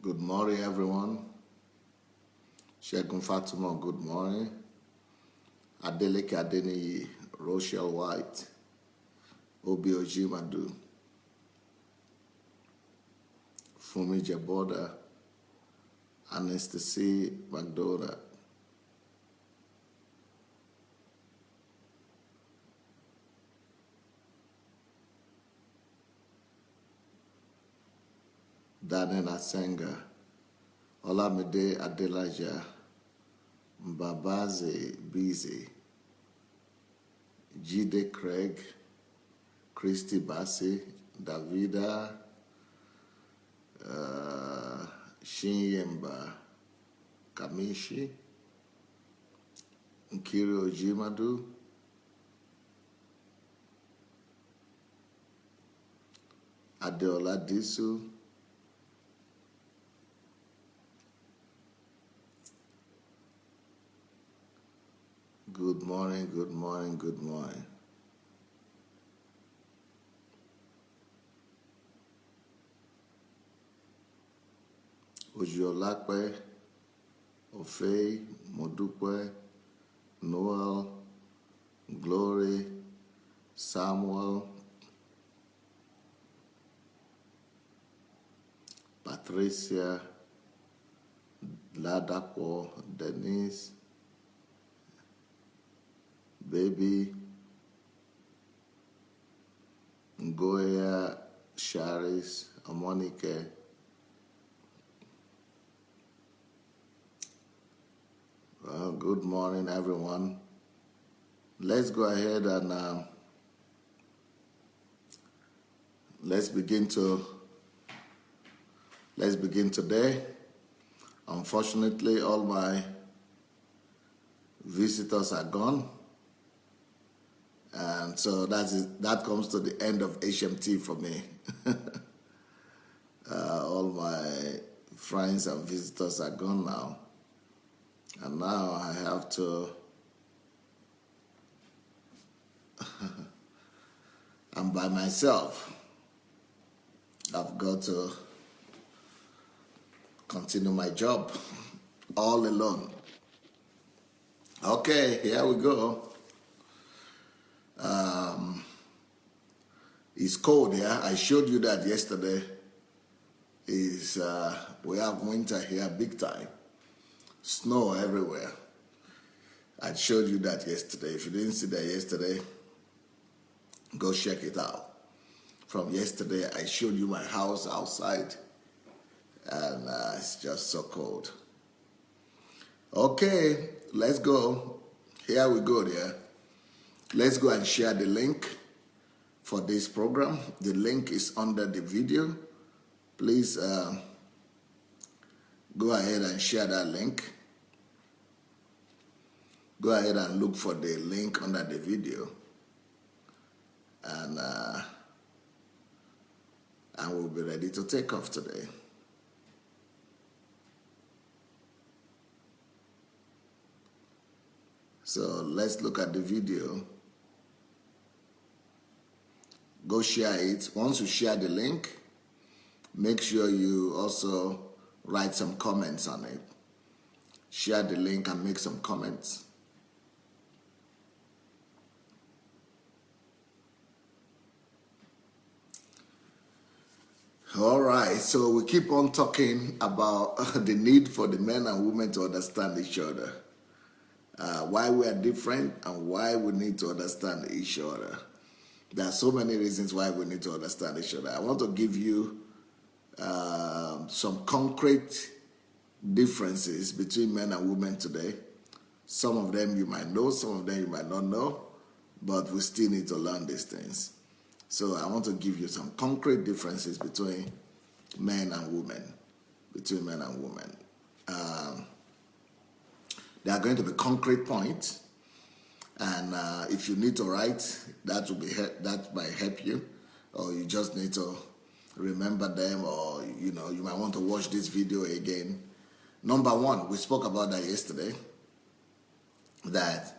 Good morning, everyone. Shegun Fatima, good morning. Adeleke Adeniyi, Rochelle White, Obi Ojimadu, Fumi Jeboda, Anastasia McDonald, Daniel Asenga, Olamide Adelaja, Mbabaze Bizi, Jide Craig, Christy Bassi, Davida, Shinyemba Kamishi, Nkiri Ojimadu, Adeola Disu, good morning, good morning, good morning. Ojiolakpe, Ofei, Modupe, Noel, Glory, Samuel, Patricia, Ladapo, Denise, Baby, Ngoya, Sharis, Amonike. Well, good morning, everyone. Let's go ahead and let's begin today. Unfortunately, all my visitors are gone, and so that comes to the end of HMT for me. All my friends and visitors are gone now, and now I have to. I'm by myself. I've got to continue my job all alone. Okay, here we go. It's cold here. I showed you that yesterday. We have winter here big time. Snow everywhere. I showed you that yesterday. If you didn't see that yesterday, go check it out. From yesterday, I showed you my house outside, and it's just so cold. Okay, let's go. Here we go there. Let's go and share the link for this program. The link is under the video. Please go ahead and share that link. Go ahead and look for the link under the video, and we'll be ready to take off today. So let's look at the video. Go share it. Once you share the link, make sure you also write some comments on it. Share the link and make some comments. All right, so we keep on talking about the need for the men and women to understand each other. Why we are different and why we need to understand each other. There are so many reasons why we need to understand each other. I want to give you some concrete differences between men and women today. Some of them you might know, some of them you might not know, but we still need to learn these things. So I want to give you some concrete differences between men and women. There are going to be concrete points, and if you need to write, that might help you, or you just need to remember them, or you might want to watch this video again. Number one, we spoke about that yesterday, that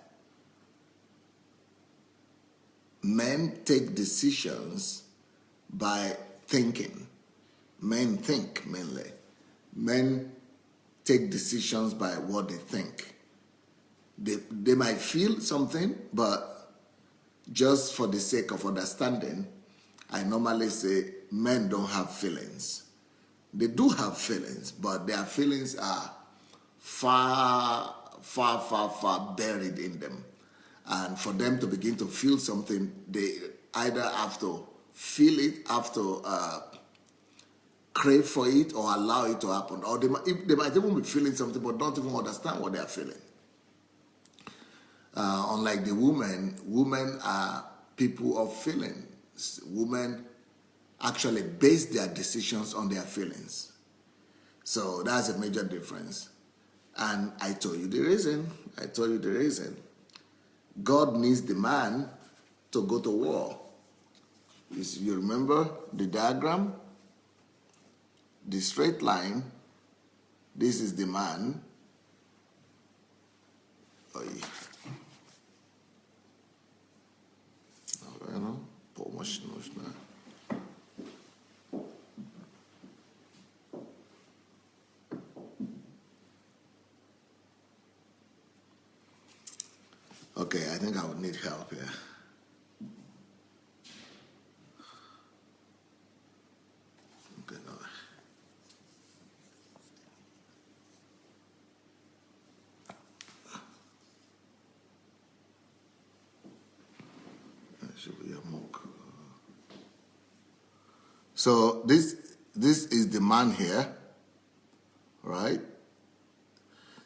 men take decisions by thinking. Men think mainly. Men take decisions by what they think. They might feel something, but just for the sake of understanding, I normally say men don't have feelings. They do have feelings, but their feelings are far, far, far, far buried in them. And for them to begin to feel something, they either have to feel it, have to crave for it, or allow it to happen. Or they might even be feeling something, but don't even understand what they are feeling. Unlike the women are people of feelings. Women actually base their decisions on their feelings. So that's a major difference. And I told you the reason. God needs the man to go to war. You remember the diagram? The straight line, this is the man. Okay, I think I would need help here. Okay, no. That should be a mock. So this is the man here, right?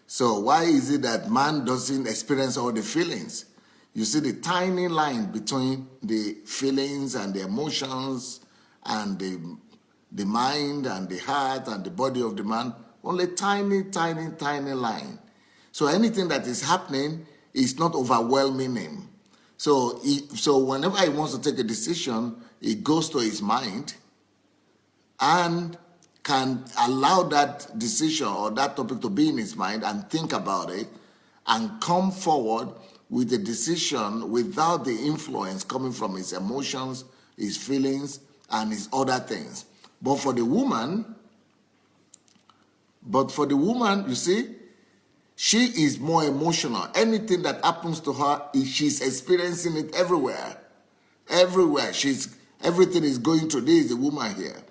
So why is it that man doesn't experience all the feelings? You see the tiny line between the feelings and the emotions and the mind and the heart and the body of the man, only tiny, tiny, tiny line. So anything that is happening is not overwhelming him. So whenever he wants to take a decision, he goes to his mind and can allow that decision or that topic to be in his mind and think about it and come forward with a decision without the influence coming from his emotions, his feelings, and his other things. But for the woman, you see, she is more emotional. Anything that happens to her, she's experiencing it everywhere. Everywhere. Everything is going through. This is the woman here.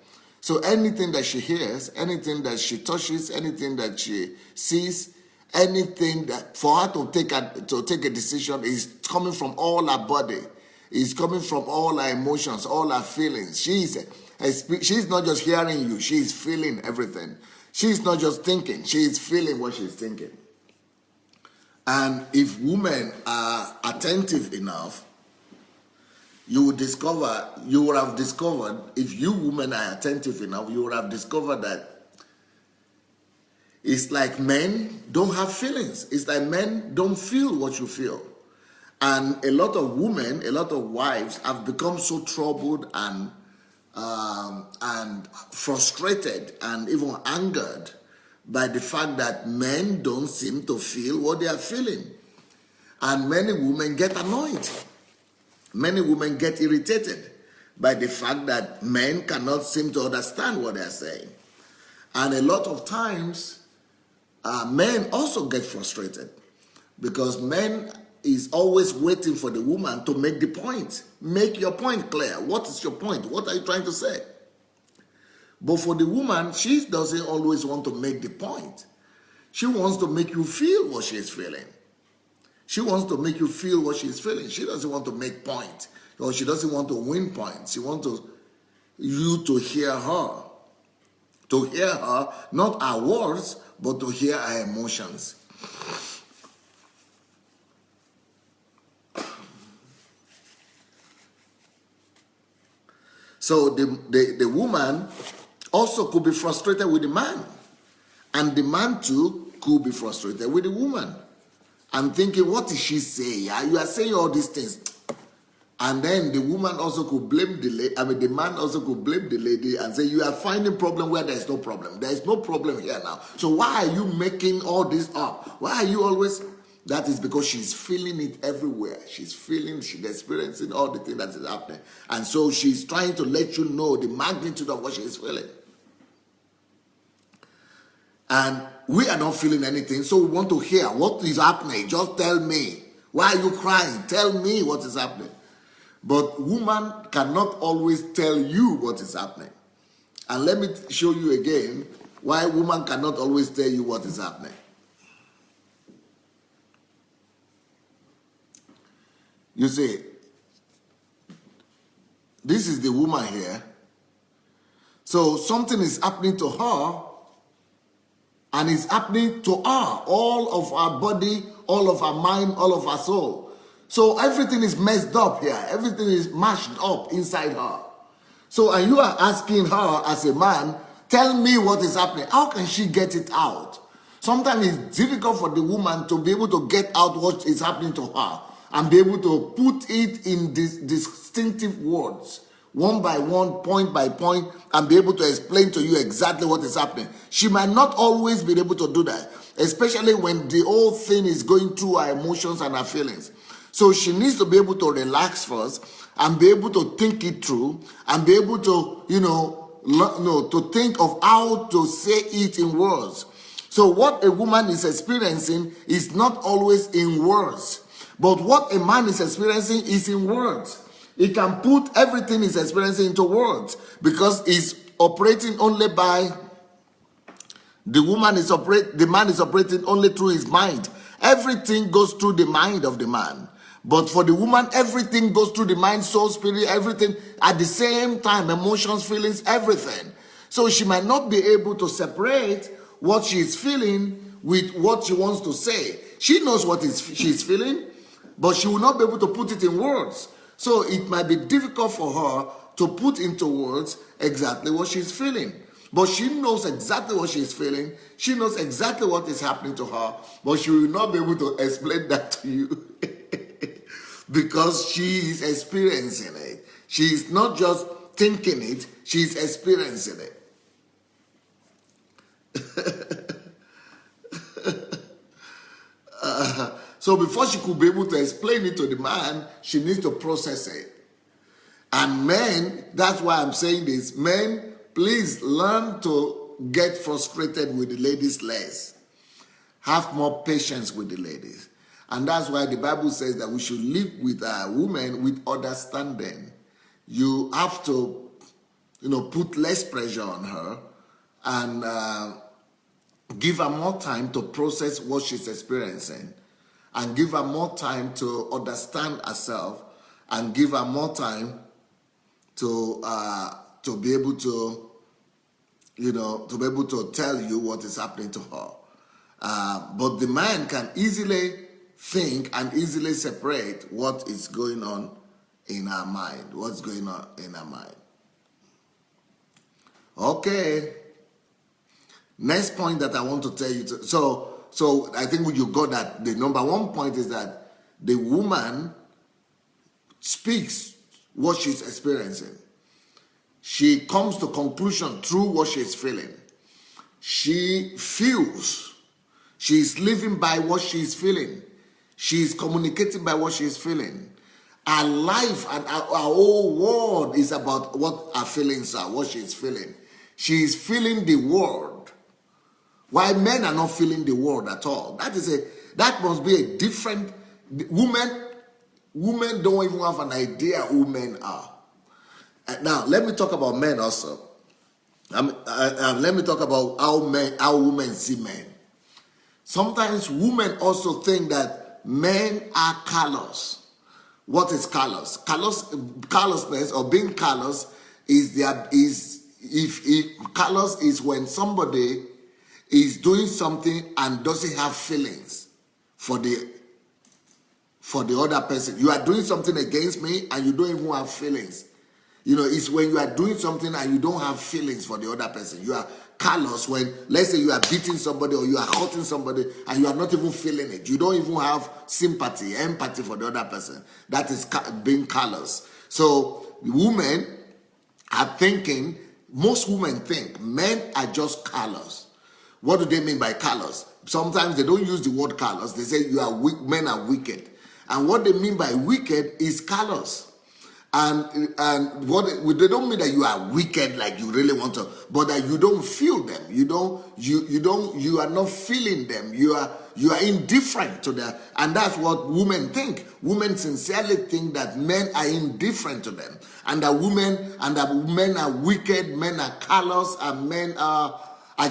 So anything that she hears, anything that she touches, anything that she sees, anything that for her to take a decision is coming from all her body, is coming from all her emotions, all her feelings. She's not just hearing you; she is feeling everything. She's not just thinking; she is feeling what she's thinking. And if women are attentive enough, you would have discovered, if you women are attentive enough, you would have discovered that it's like men don't have feelings. It's like men don't feel what you feel. And a lot of women, a lot of wives have become so troubled and frustrated and even angered by the fact that men don't seem to feel what they are feeling. And many women get annoyed. Many women get irritated by the fact that men cannot seem to understand what they're saying. And a lot of times, men also get frustrated because men is always waiting for the woman to make the point. Make your point clear. What is your point? What are you trying to say? But for the woman, she doesn't always want to make the point. She wants to make you feel what she's feeling. She wants to make you feel what she's feeling. She doesn't want to make points, or she doesn't want to win points. She wants you to hear her. To hear her, not her words, but to hear her emotions. So the woman also could be frustrated with the man. And the man too could be frustrated with the woman. I'm thinking, what did she say? You are saying all these things. And then the woman also could blame the man also could blame the lady and say, you are finding problem where there is no problem. There is no problem here now. So why are you making all this up? Why are you always... That is because she's feeling it everywhere. She's experiencing all the things that is happening. And so she's trying to let you know the magnitude of what she's feeling. And we are not feeling anything, so we want to hear what is happening. Just tell me. Why are you crying? Tell me what is happening. But woman cannot always tell you what is happening. And let me show you again why woman cannot always tell you what is happening. You see, this is the woman here. So something is happening to her, and it's happening to her, all of our body, all of our mind, all of our soul. So everything is messed up here. Everything is mashed up inside her. So, and you are asking her as a man, tell me what is happening. How can she get it out? Sometimes it's difficult for the woman to be able to get out what is happening to her and be able to put it in these distinctive words, one by one, point by point, and be able to explain to you exactly what is happening. She might not always be able to do that, especially when the whole thing is going through her emotions and her feelings. So she needs to be able to relax first and be able to think it through and be able to, to think of how to say it in words. So what a woman is experiencing is not always in words, but what a man is experiencing is in words. He can put everything he's experiencing into words because he's operating only by the man is operating only through his mind. Everything goes through the mind of the man. But for the woman, everything goes through the mind, soul, spirit, everything at the same time, emotions, feelings, everything. So she might not be able to separate what she is feeling with what she wants to say. She knows what she's feeling, but she will not be able to put it in words. So it might be difficult for her to put into words exactly what she's feeling. But she knows exactly what she's feeling. She knows exactly what is happening to her, but she will not be able to explain that to you. Because she is experiencing it. She is not just thinking it, she is experiencing it. So before she could be able to explain it to the man, she needs to process it. And men, that's why I'm saying this, men, please learn to get frustrated with the ladies less. Have more patience with the ladies. And that's why the Bible says that we should live with a woman with understanding. You have to, put less pressure on her and give her more time to process what she's experiencing, and give her more time to understand herself, and give her more time to be able to, to be able to tell you what is happening to her. But the man can easily think and easily separate what is going on in our mind. What's going on in our mind. Okay. Next point that I want to tell you. So I think when you got that, the number one point is that the woman speaks what she's experiencing. She comes to conclusion through what she's feeling. She feels. She's living by what she's feeling. She's communicating by what she's feeling. Her life and our whole world is about what her feelings are, what she's feeling. She's feeling the world. Why men are not feeling the world at all? That must be a different. Women don't even have an idea who men are. Now let me talk about men also. Let me talk about how women see men. Sometimes women also think that men are callous. What is callous? Callousness or being callous callous is when somebody is doing something and doesn't have feelings for the other person. You are doing something against me and you don't even have feelings. It's when you are doing something and you don't have feelings for the other person. You are callous when, let's say, you are beating somebody or you are hurting somebody and you are not even feeling it. You don't even have sympathy, empathy for the other person. That is being callous. So women are thinking, most women think men are just callous. What do they mean by callous? Sometimes they don't use the word callous. They say you are weak, men are wicked. And what they mean by wicked is callous. And what they don't mean that you are wicked, like you really want to, but that you don't feel them. You are not feeling them. You are indifferent to them, and that's what women think. Women sincerely think that men are indifferent to them, and that men are wicked, men are callous, and men are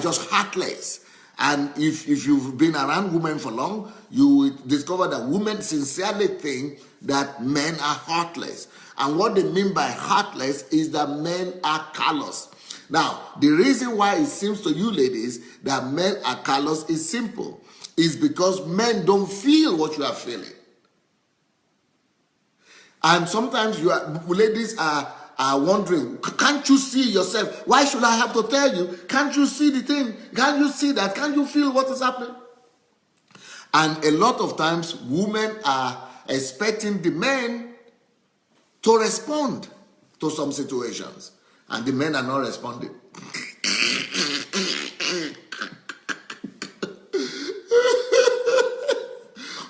just heartless. And if you've been around women for long, you will discover that women sincerely think that men are heartless. And what they mean by heartless is that men are callous. Now, the reason why it seems to you ladies that men are callous is simple. It's because men don't feel what you are feeling. And sometimes ladies are wondering, can't you see yourself? Why should I have to tell you? Can't you see the thing? Can't you see that? Can't you feel what is happening? And a lot of times, women are expecting the men to respond to some situations, and the men are not responding.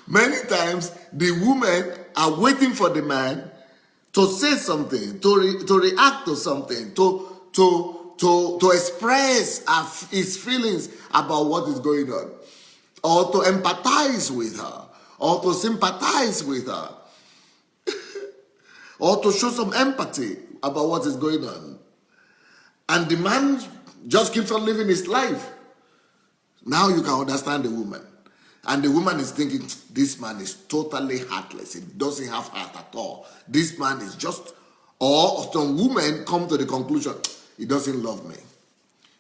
Many times, the women are waiting for the man to say something, to react to something, to express his feelings about what is going on, or to empathize with her, or to sympathize with her, or to show some empathy about what is going on. And the man just keeps on living his life. Now you can understand the woman. And the woman is thinking, this man is totally heartless. He doesn't have heart at all. This man is just, or some women come to the conclusion, he doesn't love me.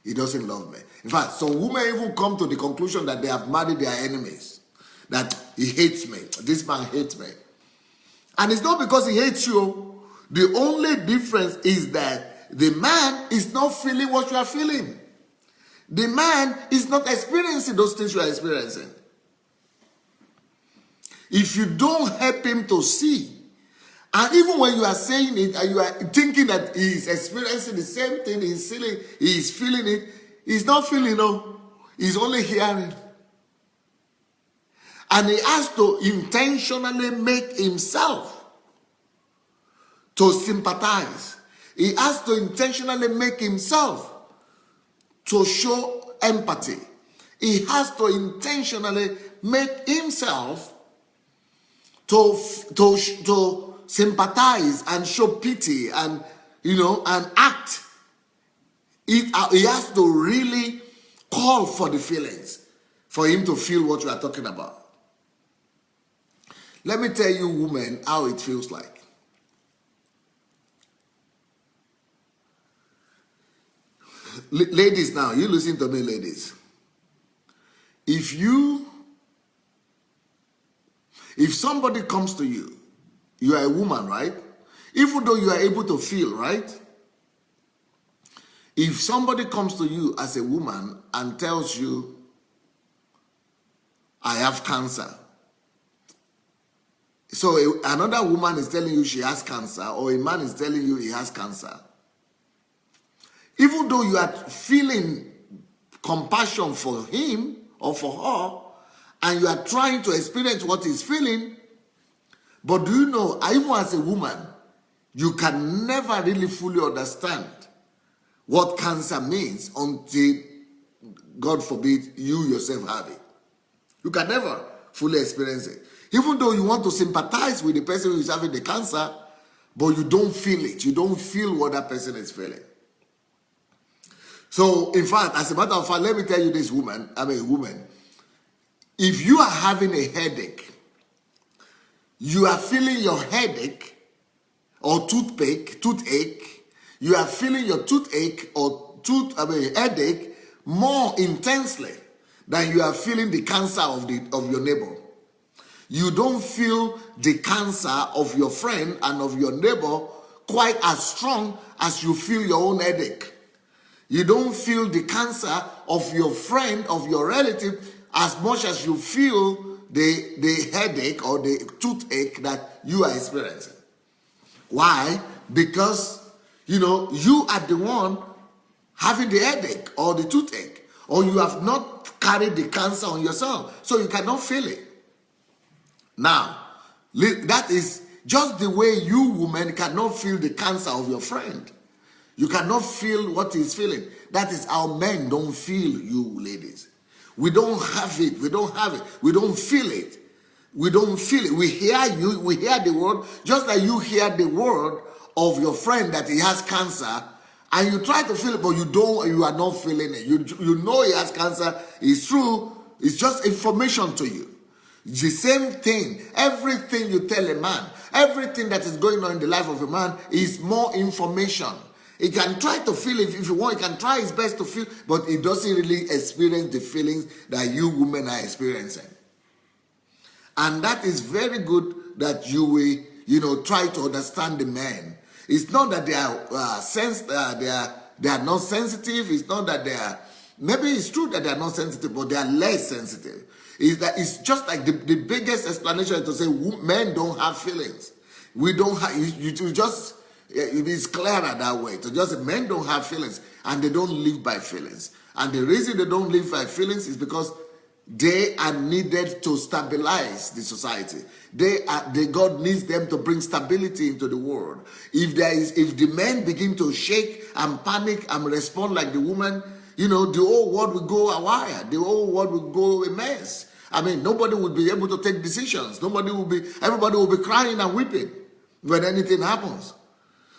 He doesn't love me. In fact, some women even come to the conclusion that they have married their enemies. That he hates me. This man hates me. And it's not because he hates you. The only difference is that the man is not feeling what you are feeling. The man is not experiencing those things you are experiencing. If you don't help him to see, and even when you are saying it and you are thinking that he is experiencing the same thing, he is feeling it, he's not feeling, no. He's only hearing. And he has to intentionally make himself to sympathize. He has to intentionally make himself to show empathy. He has to intentionally make himself to sympathize and show pity and and act. He has to really call for the feelings for him to feel what you are talking about. Let me tell you, women, how it feels like. Ladies, now, you listen to me, ladies. If somebody comes to you, you are a woman, right? Even though you are able to feel, right? If somebody comes to you as a woman and tells you, I have cancer. So another woman is telling you she has cancer, or a man is telling you he has cancer. Even though you are feeling compassion for him or for her, and you are trying to experience what he's feeling, but do you know, even as a woman, you can never really fully understand what cancer means until, God forbid, you yourself have it. You can never fully experience it. Even though you want to sympathize with the person who is having the cancer, but you don't feel it. You don't feel what that person is feeling. So, in fact, as a matter of fact, let me tell you this, woman. If you are having a headache, you are feeling your headache or toothache, you are feeling your toothache or headache more intensely than you are feeling the cancer of your neighbor. You don't feel the cancer of your friend and of your neighbor quite as strong as you feel your own headache. You don't feel the cancer of your friend, of your relative, as much as you feel the headache or the toothache that you are experiencing. Why? Because, you are the one having the headache or the toothache, or you have not carried the cancer on yourself, so you cannot feel it. Now, that is just the way you women cannot feel the cancer of your friend. You cannot feel what he's feeling. That is how men don't feel you ladies. We don't have it. We don't have it. We don't feel it. We don't feel it. We hear you. We hear the word, just like you hear the word of your friend that he has cancer, and you try to feel it, but you don't. You are not feeling it. You know he has cancer. It's true. It's just information to you. It's the same thing. Everything you tell a man, everything that is going on in the life of a man is more information. He can try to feel it if you want. He can try his best to feel, but he doesn't really experience the feelings that you women are experiencing. And that is very good that you will, try to understand the men. It's not that they are they are not sensitive. It's not that they are. Maybe it's true that they are not sensitive, but they are less sensitive. It's just like the biggest explanation is to say men don't have feelings. We don't have. It's clearer that way. To just say men don't have feelings and they don't live by feelings. And the reason they don't live by feelings is because they are needed to stabilize the society. God needs them to bring stability into the world. If the men begin to shake and panic and respond like the woman, the whole world will go awry. The whole world will go a mess. I mean, nobody will be able to take decisions. Everybody will be crying and weeping when anything happens.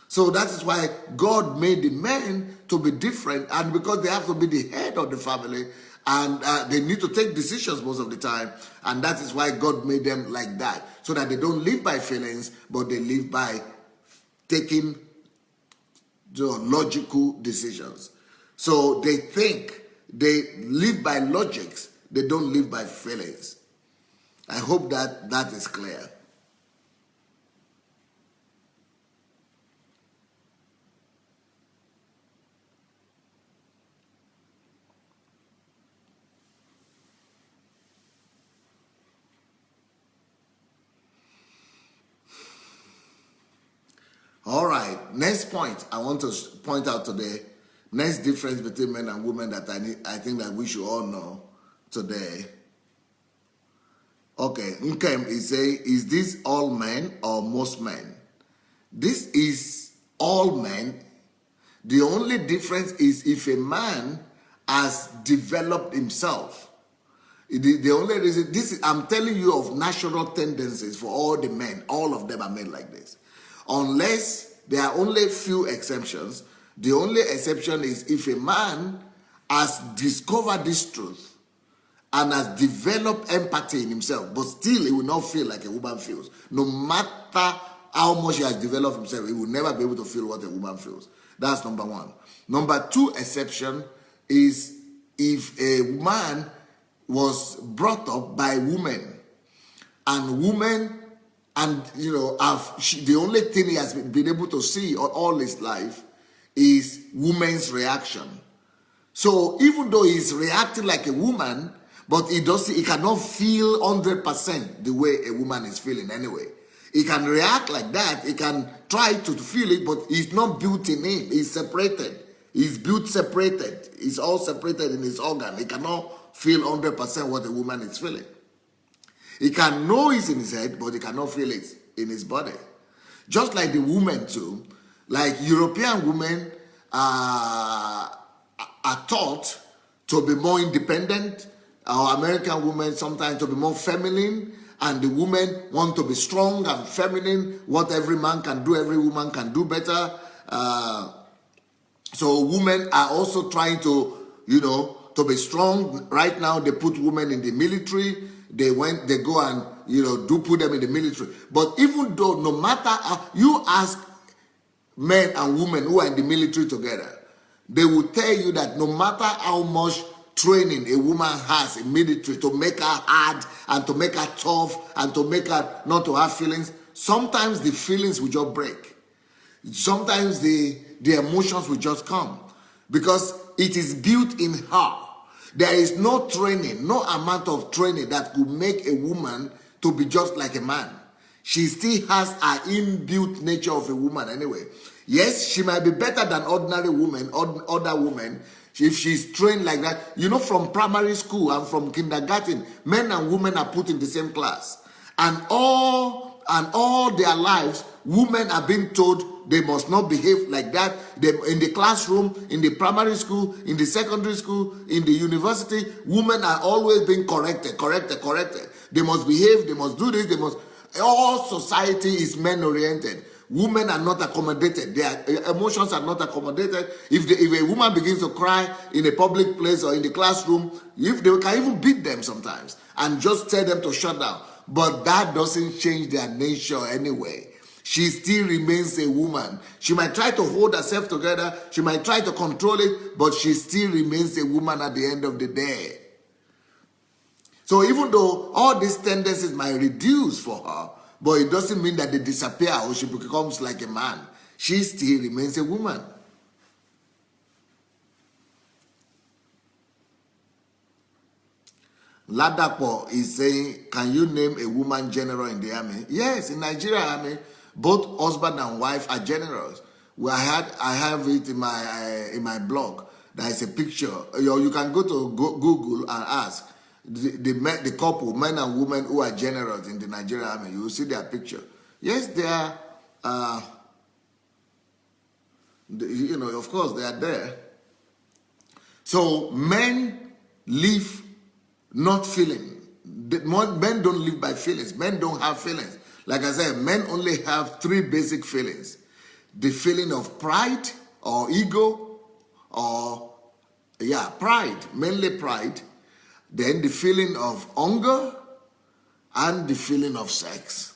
So that is why God made the men to be different, and because they have to be the head of the family, and they need to take decisions most of the time, and that is why God made them like that, so that they don't live by feelings, but they live by taking the logical decisions. So they think, they live by logics, they don't live by feelings. I hope that is clear. All right, next point I want to point out today, next difference between men and women that I think that we should all know today. Okay, Nkem is saying, is this all men or most men? This is all men. The only difference is if a man has developed himself. The only reason, I'm telling you of natural tendencies for all the men. All of them are made like this. Unless there are only few exceptions. The only exception is if a man has discovered this truth and has developed empathy in himself, but still he will not feel like a woman feels. No matter how much he has developed himself, he will never be able to feel what a woman feels. That's number one. Number two exception is if a man was brought up by women, and women, and the only thing he has been able to see all his life is women's reaction. So even though he's reacting like a woman, but he cannot feel 100% the way a woman is feeling anyway. He can react like that, he can try to feel it, but it's not built in him. He's separated. He's built separated. It's all separated in his organ. He cannot feel 100% what a woman is feeling. He can know it's in his head, but he cannot feel it in his body. Just like the women too, like European women are taught to be more independent. Our American women sometimes to be more feminine, and the women want to be strong and feminine. What every man can do, every woman can do better. So women are also trying to, to be strong. Right now, they put women in the military. They go and, do put them in the military. But even though, no matter how, you ask men and women who are in the military together, they will tell you that no matter how much training a woman has in military to make her hard and to make her tough and to make her not to have feelings, sometimes the feelings will just break. Sometimes the emotions will just come because it is built in her. There is no training, no amount of training that could make a woman to be just like a man. She still has her inbuilt nature of a woman anyway. Yes, she might be better than ordinary women, other women, if she's trained like that. From primary school and from kindergarten, men and women are put in the same class. And all and all their lives, women are being told they must not behave like that. They, in the classroom, in the primary school, in the secondary school, in the university, women are always being corrected. They must behave, they must do this, they must. All society is men-oriented. Women are not accommodated. Their emotions are not accommodated. If a woman begins to cry in a public place or in the classroom, if they can even beat them sometimes and just tell them to shut down. But that doesn't change their nature anyway. She still remains a woman. She might try to hold herself together. She might try to control it, but she still remains a woman at the end of the day. So even though all these tendencies might reduce for her, but it doesn't mean that they disappear or she becomes like a man. She still remains a woman. Ladapo is saying, can you name a woman general in the army? Yes, in Nigeria army, both husband and wife are generals. I have it in my blog. There is a picture. You can go to Google and ask the couple, men and women who are generals in the Nigerian army. You will see their picture. Yes, they are. Of course, they are there. So men live not feeling. Men don't live by feelings. Men don't have feelings. Like I said, men only have three basic feelings: the feeling of pride or ego, or pride, mainly pride. Then the feeling of hunger and the feeling of sex.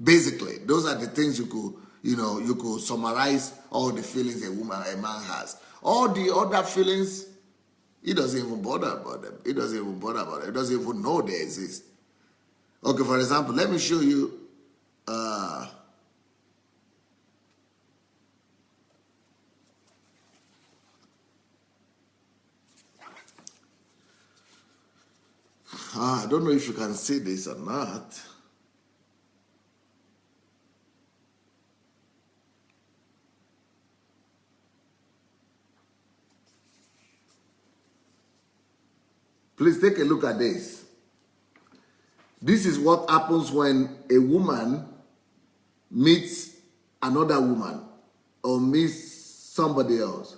Basically, those are the things you could summarize all the feelings a man has. All the other feelings, he doesn't even bother about them. He doesn't even bother about it. He doesn't even know they exist. Okay, for example, let me show you. I don't know if you can see this or not. Please take a look at this. This is what happens when a woman meets another woman or meets somebody else.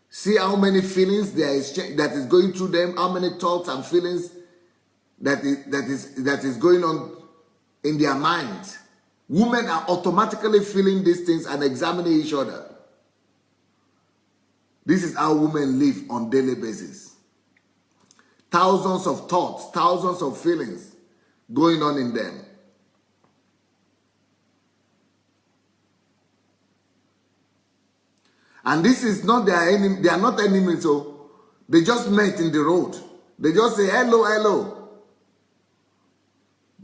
See how many feelings that is going through them, how many thoughts and feelings that is going on in their minds. Women are automatically feeling these things and examining each other. This is how women live on a daily basis. Thousands of thoughts, thousands of feelings going on in them. And this is not their enemy. They are not enemies, so they just met in the road. They just say, hello, hello.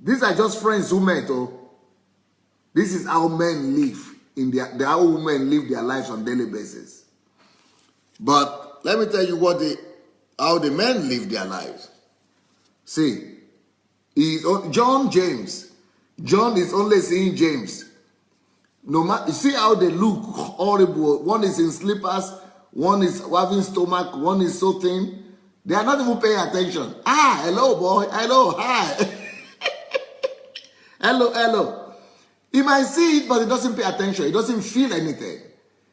These are just friends who met. Oh, this is how men live how women live their lives on a daily basis. But let me tell you how the men live their lives. See, James. John is only seeing James. No matter, you see how they look horrible. One is in slippers, one is having stomach, one is so thin. They are not even paying attention. Hello, boy. Hello, hi. Hello. He might see it, but he doesn't pay attention. He doesn't feel anything.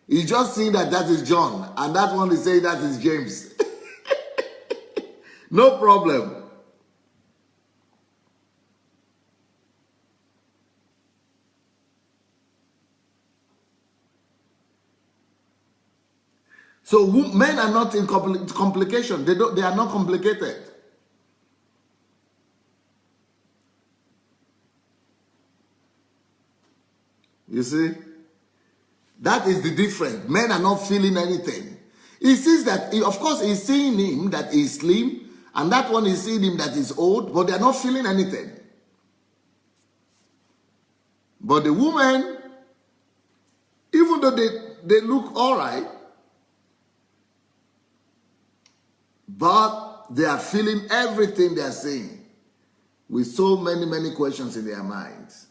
He's just seeing that is John, and that one is saying that is James. No problem. So men are not in complication. They are not complicated. You see? That is the difference. Men are not feeling anything. He sees that, of course, he's seeing him that he's slim, and that one is seeing him that he's old, but they are not feeling anything. But the woman, even though they look all right, but they are feeling everything they are saying with so many questions in their minds.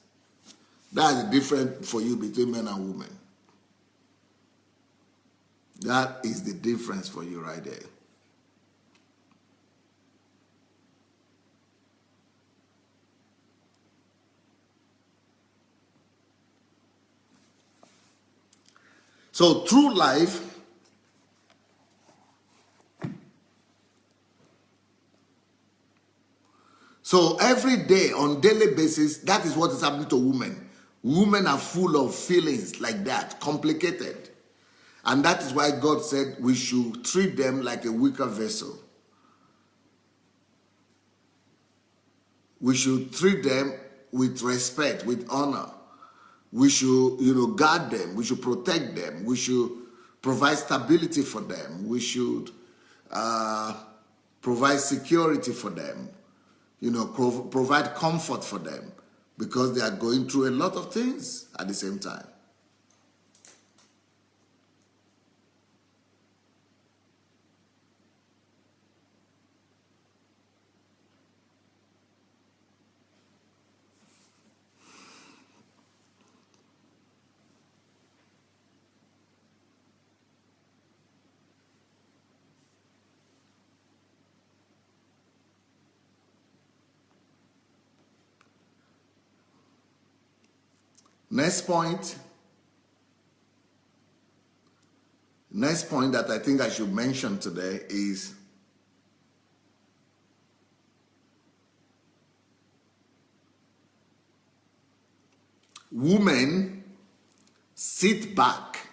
That's the difference for you between men and women. That is the difference for you right there. So through life, so every day, on daily basis, that is what is happening to women. Women are full of feelings like that, complicated. And that is why God said we should treat them like a weaker vessel. We should treat them with respect, with honor. We should, guard them. We should protect them. We should provide stability for them. We should provide security for them. Provide comfort for them, because they are going through a lot of things at the same time. Next point that I think I should mention today is women sit back.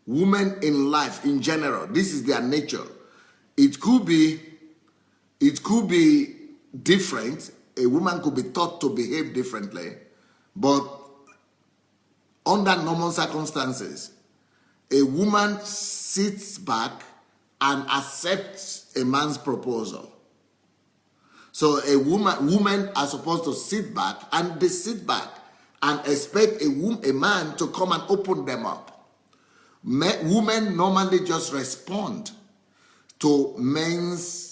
Women in life in general, this is their nature. It could be different. A woman could be taught to behave differently, but under normal circumstances, a woman sits back and accepts a man's proposal. So women are supposed to sit back, and they sit back and expect a man to come and open them up. Women normally just respond to men's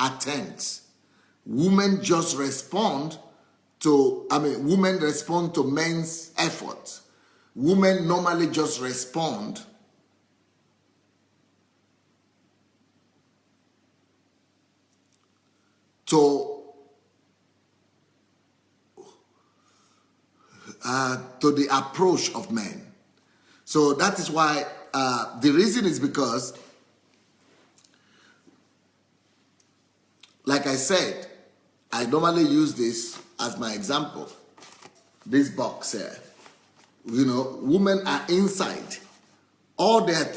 attempts. Women respond to men's efforts. Women normally just respond to the approach of men. So that is why the reason is because, like I said, I normally use this as my example. This box here. Women are inside. All their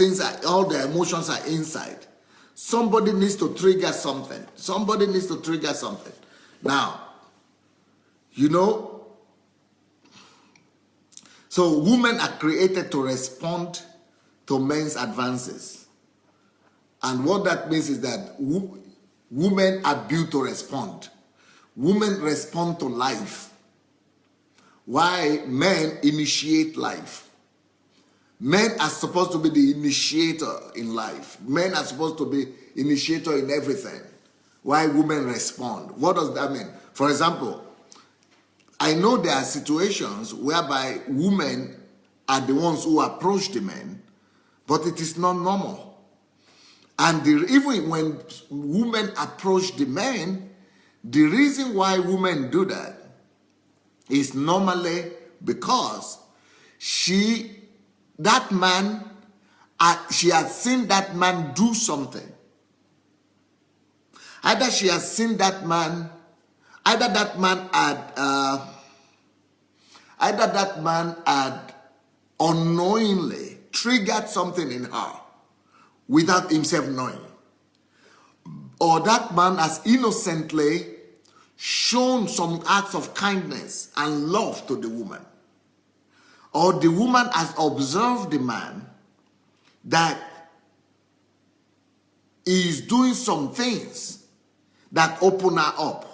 emotions are inside. Somebody needs to trigger something. Now, so women are created to respond to men's advances. And what that means is that women are built to respond. Women respond to life, while men initiate life. Men are supposed to be the initiator in life. Men are supposed to be initiator in everything, while women respond. What does that mean? For example, I know there are situations whereby women are the ones who approach the men, but it is not normal. And even when women approach the men, the reason why women do that is normally because she has seen that man do something. Either she has seen that man, either that man had unknowingly triggered something in her without himself knowing. Or that man has innocently shown some acts of kindness and love to the woman. Or the woman has observed the man that he is doing some things that open her up.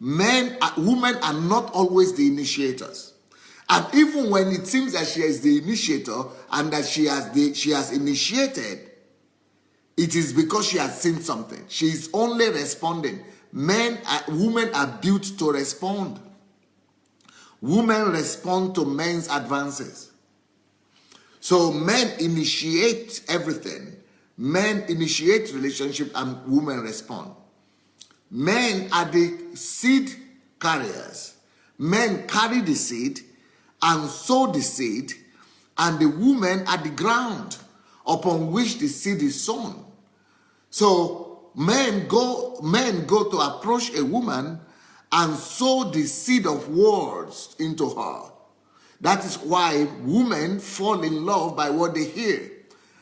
Women are not always the initiators. And even when it seems that she is the initiator and that she has initiated, it is because she has seen something. She is only responding. Women are built to respond. Women respond to men's advances. So men initiate everything. Men initiate relationship and women respond. Men are the seed carriers. Men carry the seed and sow the seed, and the women are the ground upon which the seed is sown. So men go to approach a woman and sow the seed of words into her. That is why women fall in love by what they hear.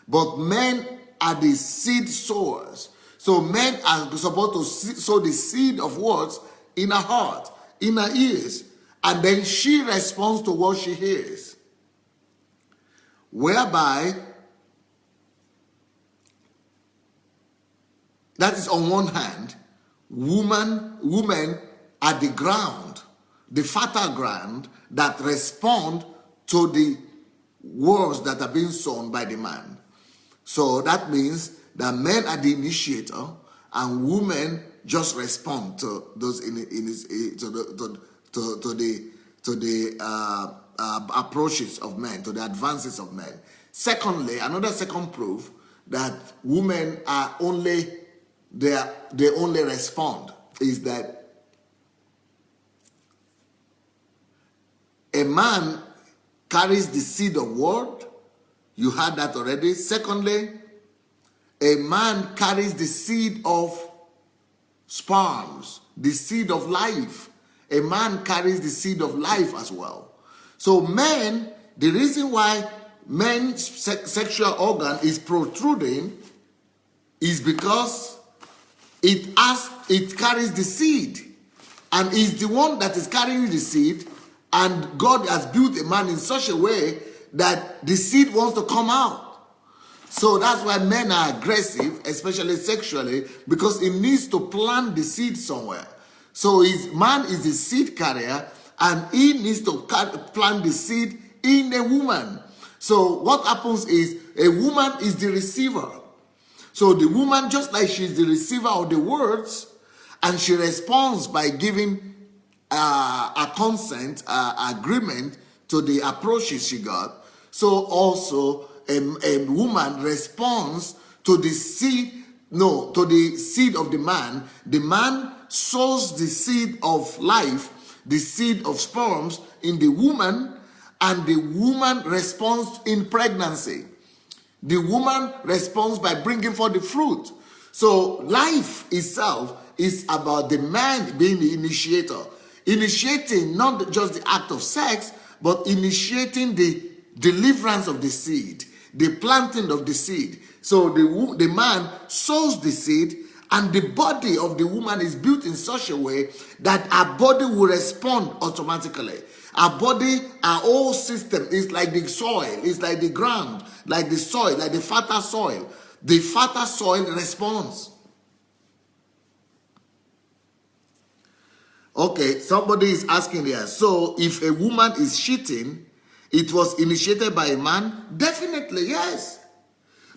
But men are the seed sowers. So men are supposed to sow the seed of words in her heart, in her ears, and then she responds to what she hears. Whereby, that is on one hand, women are the ground, the fertile ground that respond to the words that are being sown by the man. So that means that men are the initiator and women just respond to those to the approaches of men, to the advances of men. Secondly, another second proof that women are they only respond is that a man carries the seed of word. You heard that already. Secondly, a man carries the seed of sperms, the seed of life. A man carries the seed of life as well. So men, the reason why men's sexual organ is protruding is because it carries the seed, and is the one that is carrying the seed, and God has built a man in such a way that the seed wants to come out. So that's why men are aggressive, especially sexually, because it needs to plant the seed somewhere. So man is the seed carrier, and he needs to plant the seed in a woman. So what happens is a woman is the receiver. So the woman, just like she's the receiver of the words, and she responds by giving a consent, agreement to the approaches she got, so also a woman responds to the seed of the man. The man sows the seed of life, the seed of sperms in the woman, and the woman responds in pregnancy. The woman responds by bringing forth the fruit. So life itself is about the man being the initiator. Initiating not just the act of sex, but initiating the deliverance of the seed, the planting of the seed. So the man sows the seed, and the body of the woman is built in such a way that her body will respond automatically. Our body, our whole system is like the soil, it's like the ground, like the soil, like the fertile soil. The fertile soil responds. Okay, somebody is asking here, so if a woman is cheating, it was initiated by a man? Definitely, yes.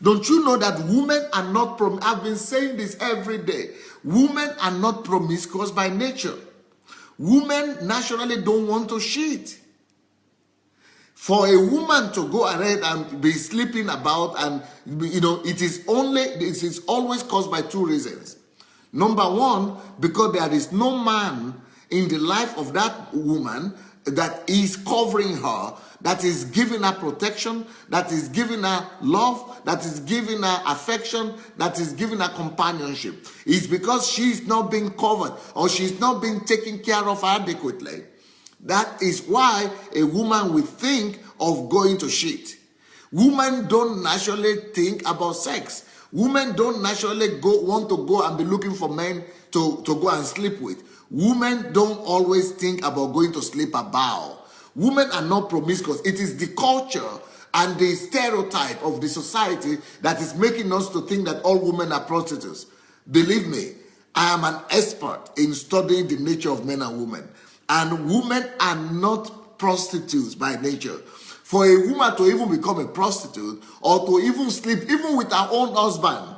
Don't you know that women are not, I've been saying this every day, women are not promiscuous by nature. Women naturally don't want to cheat. For a woman to go ahead and be sleeping about, and it is always caused by two reasons. Number one, because there is no man in the life of that woman that is covering her, that is giving her protection, that is giving her love, that is giving her affection, that is giving her companionship. It's because she's not being covered or she's not being taken care of adequately. That is why a woman will think of going to cheat. Women don't naturally think about sex. Women don't naturally want to go and be looking for men to go and sleep with. Women don't always think about going to sleep about. Women are not promiscuous. It is the culture and the stereotype of the society that is making us to think that all women are prostitutes. Believe me, I am an expert in studying the nature of men and women. And women are not prostitutes by nature. For a woman to even become a prostitute or to even sleep, even with her own husband,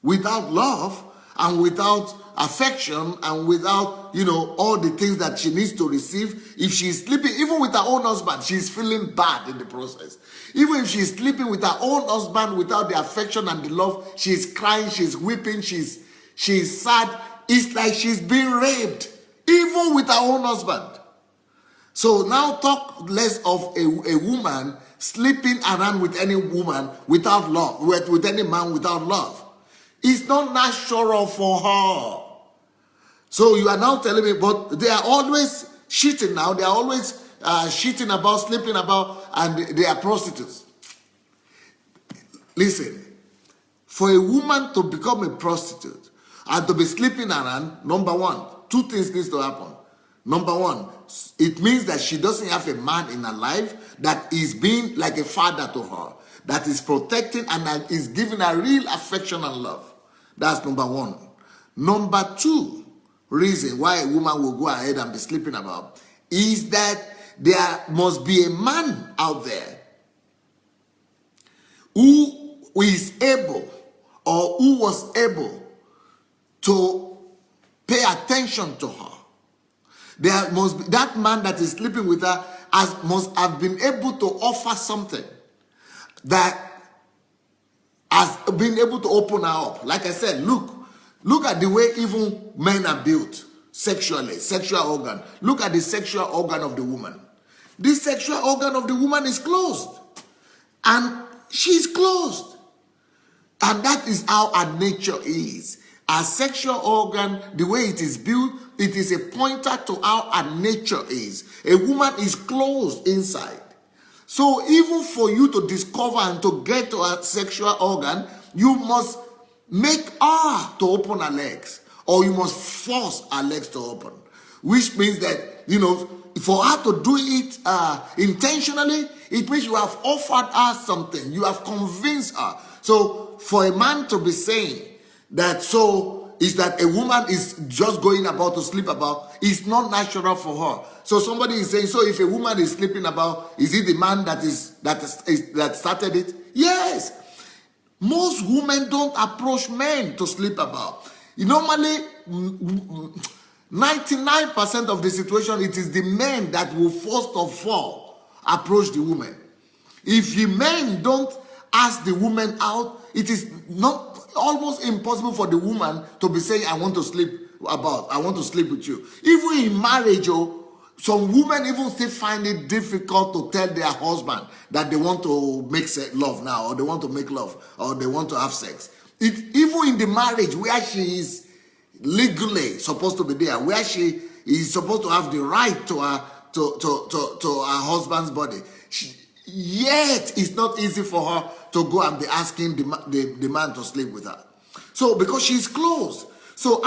without love and without affection and without, all the things that she needs to receive, if she's sleeping, even with her own husband, she's feeling bad in the process. Even if she's sleeping with her own husband without the affection and the love, she's crying, she's weeping, she's sad. It's like she's being raped. even with her own husband. So now talk less of a woman sleeping around with any woman without love, with any man without love. It's not natural for her. So you are now telling me, but they are always cheating now. They are always cheating about, sleeping about, and they are prostitutes. Listen, for a woman to become a prostitute and to be sleeping around, number one, two things needs to happen. Number one, it means that she doesn't have a man in her life that is being like a father to her, that is protecting and that is giving her real affection and love. That's number one. Number two reason why a woman will go ahead and be sleeping about is that there must be a man out there who is able or who was able to pay attention to her. There must be that man that is sleeping with her must have been able to offer something that has been able to open her up. Like I said, look at the way even men are built sexually, sexual organ. Look at the sexual organ of the woman. This sexual organ of the woman is closed. And she's closed. And that is how our nature is. Our sexual organ, the way it is built, it is a pointer to how our nature is. A woman is closed inside. So even for you to discover and to get to a sexual organ, you must make her to open her legs, or you must force her legs to open. Which means that, for her to do it intentionally, it means you have offered her something. You have convinced her. So for a man to be saying that is that a woman is just going about to sleep about, it's not natural for her. So somebody is saying, so if a woman is sleeping about, is it the man that started it? Yes. Most women don't approach men to sleep about. Normally, 99% of the situation, it is the men that will first of all approach the woman. If the men don't ask the woman out, it is not almost impossible for the woman to be saying, I want to sleep with you. Even in marriage, some women even still find it difficult to tell their husband that they want to make love now, or they want to make love, or they want to have sex. Even in the marriage where she is legally supposed to be there, where she is supposed to have the right to her husband's body, yet it's not easy for her to go and be asking the man to sleep with her. So because she's closed. So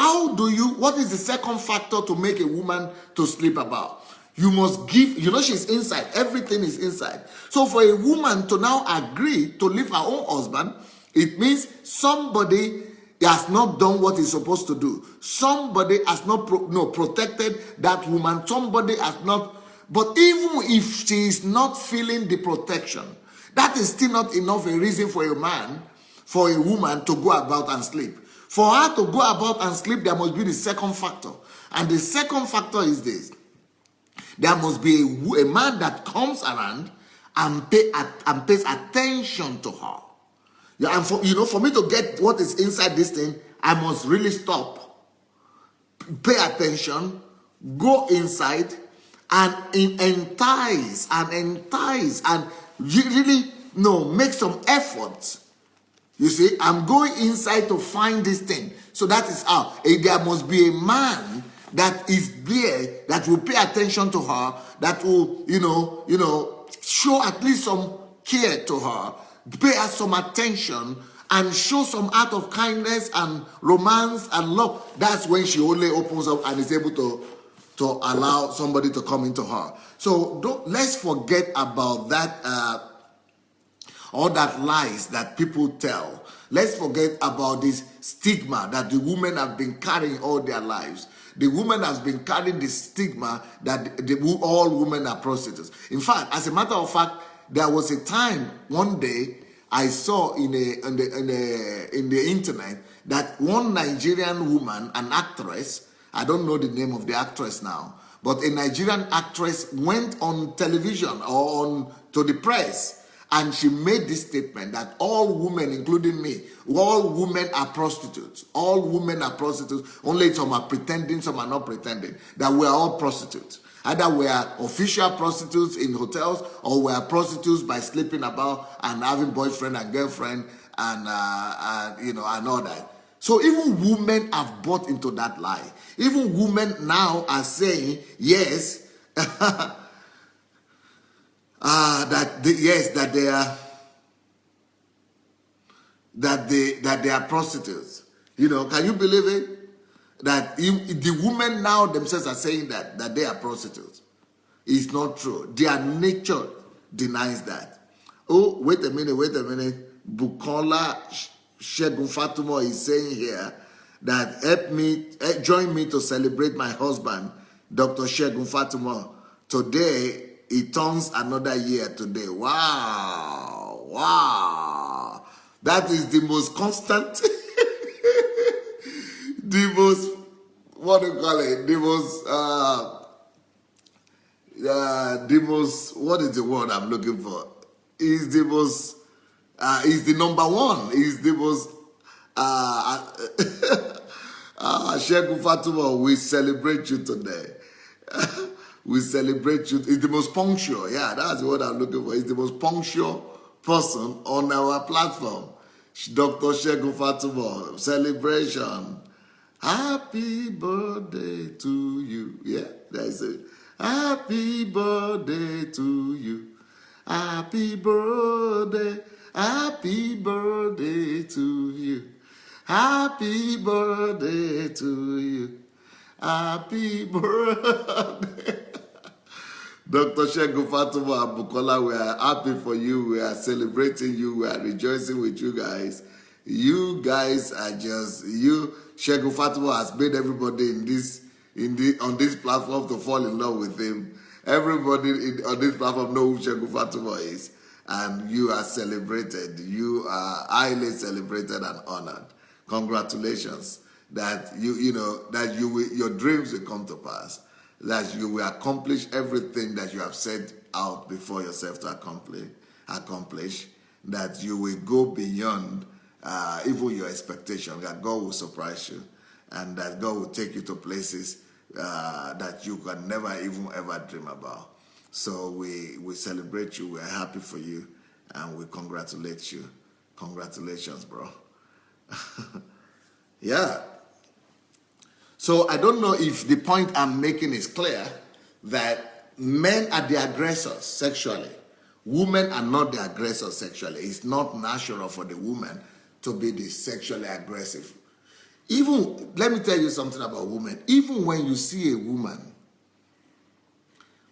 what is the second factor to make a woman to sleep about? You must give, she's inside. Everything is inside. So for a woman to now agree to leave her own husband, it means somebody has not done what he's supposed to do. Somebody has not protected that woman. Somebody has not. But even if she is not feeling the protection, that is still not enough a reason for a woman to go about and sleep. For her to go about and sleep, there must be the second factor. And the second factor is this. There must be a man that comes around and pays attention to her. Yeah, and for me to get what is inside this thing, I must really stop, pay attention, go inside, and entice, and really make some efforts. You see, I'm going inside to find this thing. So that is how there must be a man that is there that will pay attention to her, that will, show at least some care to her, pay her some attention, and show some act of kindness and romance and love. That's when she only opens up and is able to allow somebody to come into her. So let's forget about that, all that lies that people tell. Let's forget about this stigma that the women have been carrying all their lives. The woman has been carrying the stigma that all women are prostitutes. In fact, as a matter of fact, there was a time one day I saw in the internet that one Nigerian woman, an actress, I don't know the name of the actress now, but a Nigerian actress went on television or to the press And she made this statement that all women, including me, all women are prostitutes. All women are prostitutes. Only some are pretending, some are not pretending. That we are all prostitutes. Either we are official prostitutes in hotels, or we are prostitutes by sleeping about and having boyfriend and girlfriend and all that. So even women have bought into that lie. Even women now are saying yes, that they are prostitutes. Can you believe it? That the women now themselves are saying that they are prostitutes. It's not true. Their nature denies that. Oh, wait a minute. Bukola Shegun Fatima is saying here that join me to celebrate my husband, Dr. Shegun Fatima. Today, it turns another year today. Wow. That is the most constant, the most, what do you call it? What is the word I'm looking for? Is the most, is the number one, is the most, Sheikh Fatima, we celebrate you today. We celebrate you. It's the most punctual. Yeah, that's what I'm looking for. It's the most punctual person on our platform. Dr. Sheikh Fatima, celebration. Happy birthday to you. Yeah, that's it. Happy birthday to you. Happy birthday to you. Happy birthday to you. Happy birthday. Dr. Shegun Fatima and Bukola, we are happy for you. We are celebrating you. We are rejoicing with you guys. You guys are just, Shegun Fatima has made everybody on this platform to fall in love with him. Everybody on this platform know who Shegun Fatima is. And you are celebrated. You are highly celebrated and honored. Congratulations that your dreams will come to pass. That you will accomplish everything that you have set out before yourself to accomplish. That you will go beyond even your expectation. That God will surprise you, and that God will take you to places that you can never even ever dream about. So we celebrate you. We're happy for you, and we congratulate you. Congratulations, bro. Yeah. So I don't know if the point I'm making is clear, that men are the aggressors sexually. Women are not the aggressors sexually. It's not natural for the woman to be the sexually aggressive. Even, let me tell you something about women. Even when you see a woman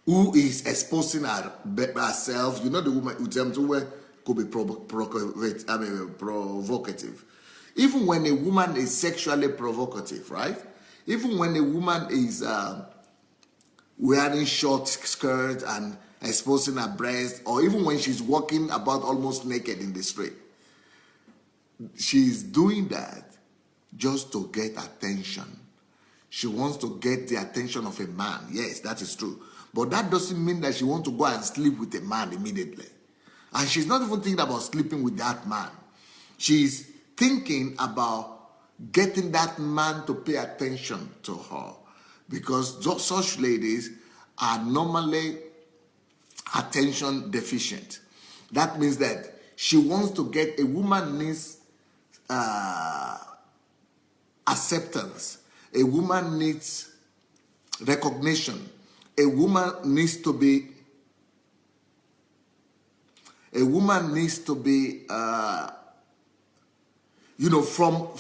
who is exposing herself, the woman who could be provocative. Even when a woman is sexually provocative, right? Even when a woman is wearing short skirt and exposing her breast, or even when she's walking about almost naked in the street, she's doing that just to get attention. She wants to get the attention of a man. Yes, that is true. But that doesn't mean that she wants to go and sleep with a man immediately. And she's not even thinking about sleeping with that man. She's thinking about getting that man to pay attention to her, because such ladies are normally attention deficient. That means that she wants to get, a woman needs acceptance. A woman needs recognition. A woman needs to be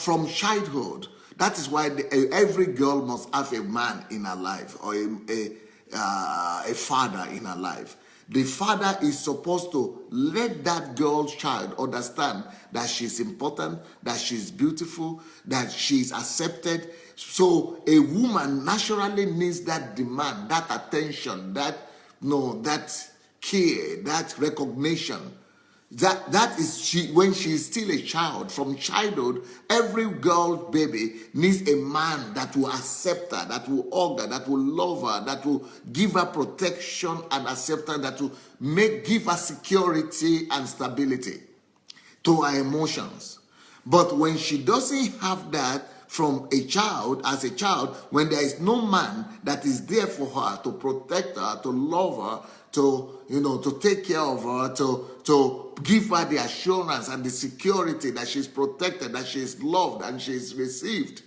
from childhood. That is why every girl must have a man in her life, or a father in her life. The father is supposed to let that girl's child understand that she's important, that she's beautiful, that she's accepted. So a woman naturally needs that demand, that attention, that care, that recognition. That is when she is still a child. From childhood, every girl baby needs a man that will accept her, that will hug her, that will love her, that will give her protection and accept her, that will give her security and stability to her emotions. But when she doesn't have that from a child, as a child, when there is no man that is there for her to protect her, to love her, to take care of her, to give her the assurance and the security that she's protected, that she's loved and she's received.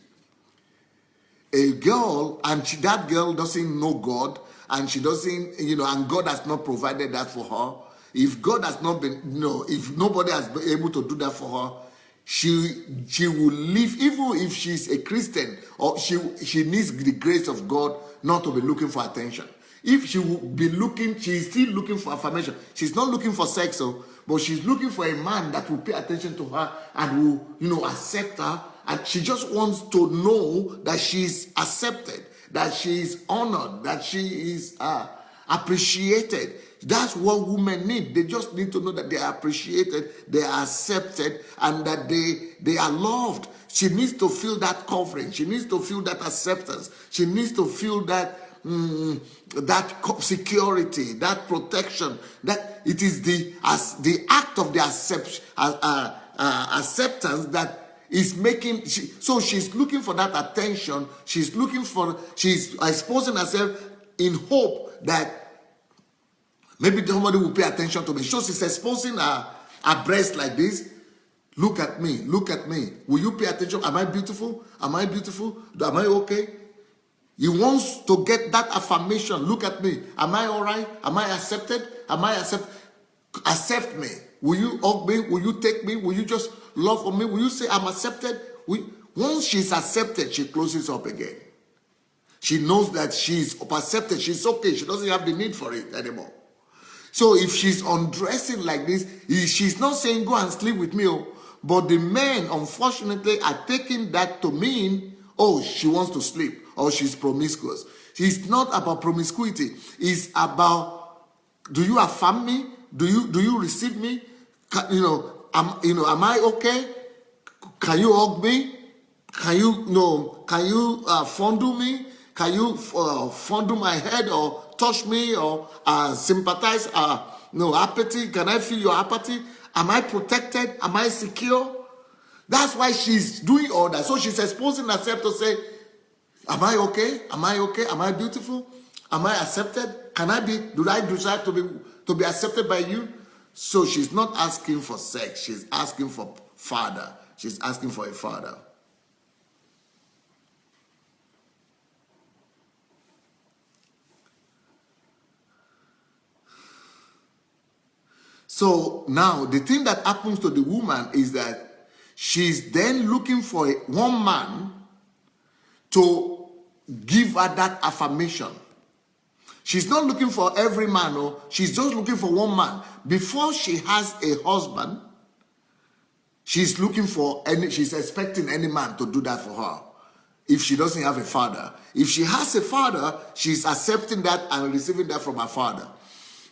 A girl, and that girl doesn't know God, and she doesn't, and God has not provided that for her. If God has not been, if nobody has been able to do that for her, she will live, even if she's a Christian, or she needs the grace of God not to be looking for attention. If she will be looking, she's still looking for affirmation. She's not looking for sex, but she's looking for a man that will pay attention to her and will, accept her. And she just wants to know that she's accepted, that she is honored, that she is appreciated. That's what women need. They just need to know that they are appreciated, they are accepted, and that they are loved. She needs to feel that covering. She needs to feel that acceptance. She needs to feel that that security, that protection. That it is the act of the acceptance that is making. So she's looking for that attention. She's exposing herself in hope that maybe somebody will pay attention to me. So she's exposing her breast like this. Look at me. Look at me. Will you pay attention? Am I beautiful? Am I beautiful? Am I okay? He wants to get that affirmation. Look at me. Am I all right? Am I accepted? Am I accepted? Accept me. Will you hug me? Will you take me? Will you just love on me? Will you say I'm accepted? Once she's accepted, she closes up again. She knows that she's accepted. She's okay. She doesn't have the need for it anymore. So if she's undressing like this, she's not saying go and sleep with me. But the men, unfortunately, are taking that to mean, she wants to sleep, or she's promiscuous. It's not about promiscuity. It's about, do you affirm me? Do you receive me? Am I okay? Can you hug me? Can you fondle me? Can you fondle my head or touch me or sympathize? Apathy. Can I feel your apathy? Am I protected? Am I secure? That's why she's doing all that. So she's exposing herself to say, am I okay? Am I okay? Am I beautiful? Am I accepted? Do I deserve to be accepted by you? So she's not asking for sex. She's asking for father. She's asking for a father. So now the thing that happens to the woman is that she's then looking for one man to give her that affirmation. She's not looking for every man, she's just looking for one man. Before she has a husband, she's expecting any man to do that for her. If she doesn't have a father. If she has a father, she's accepting that and receiving that from her father.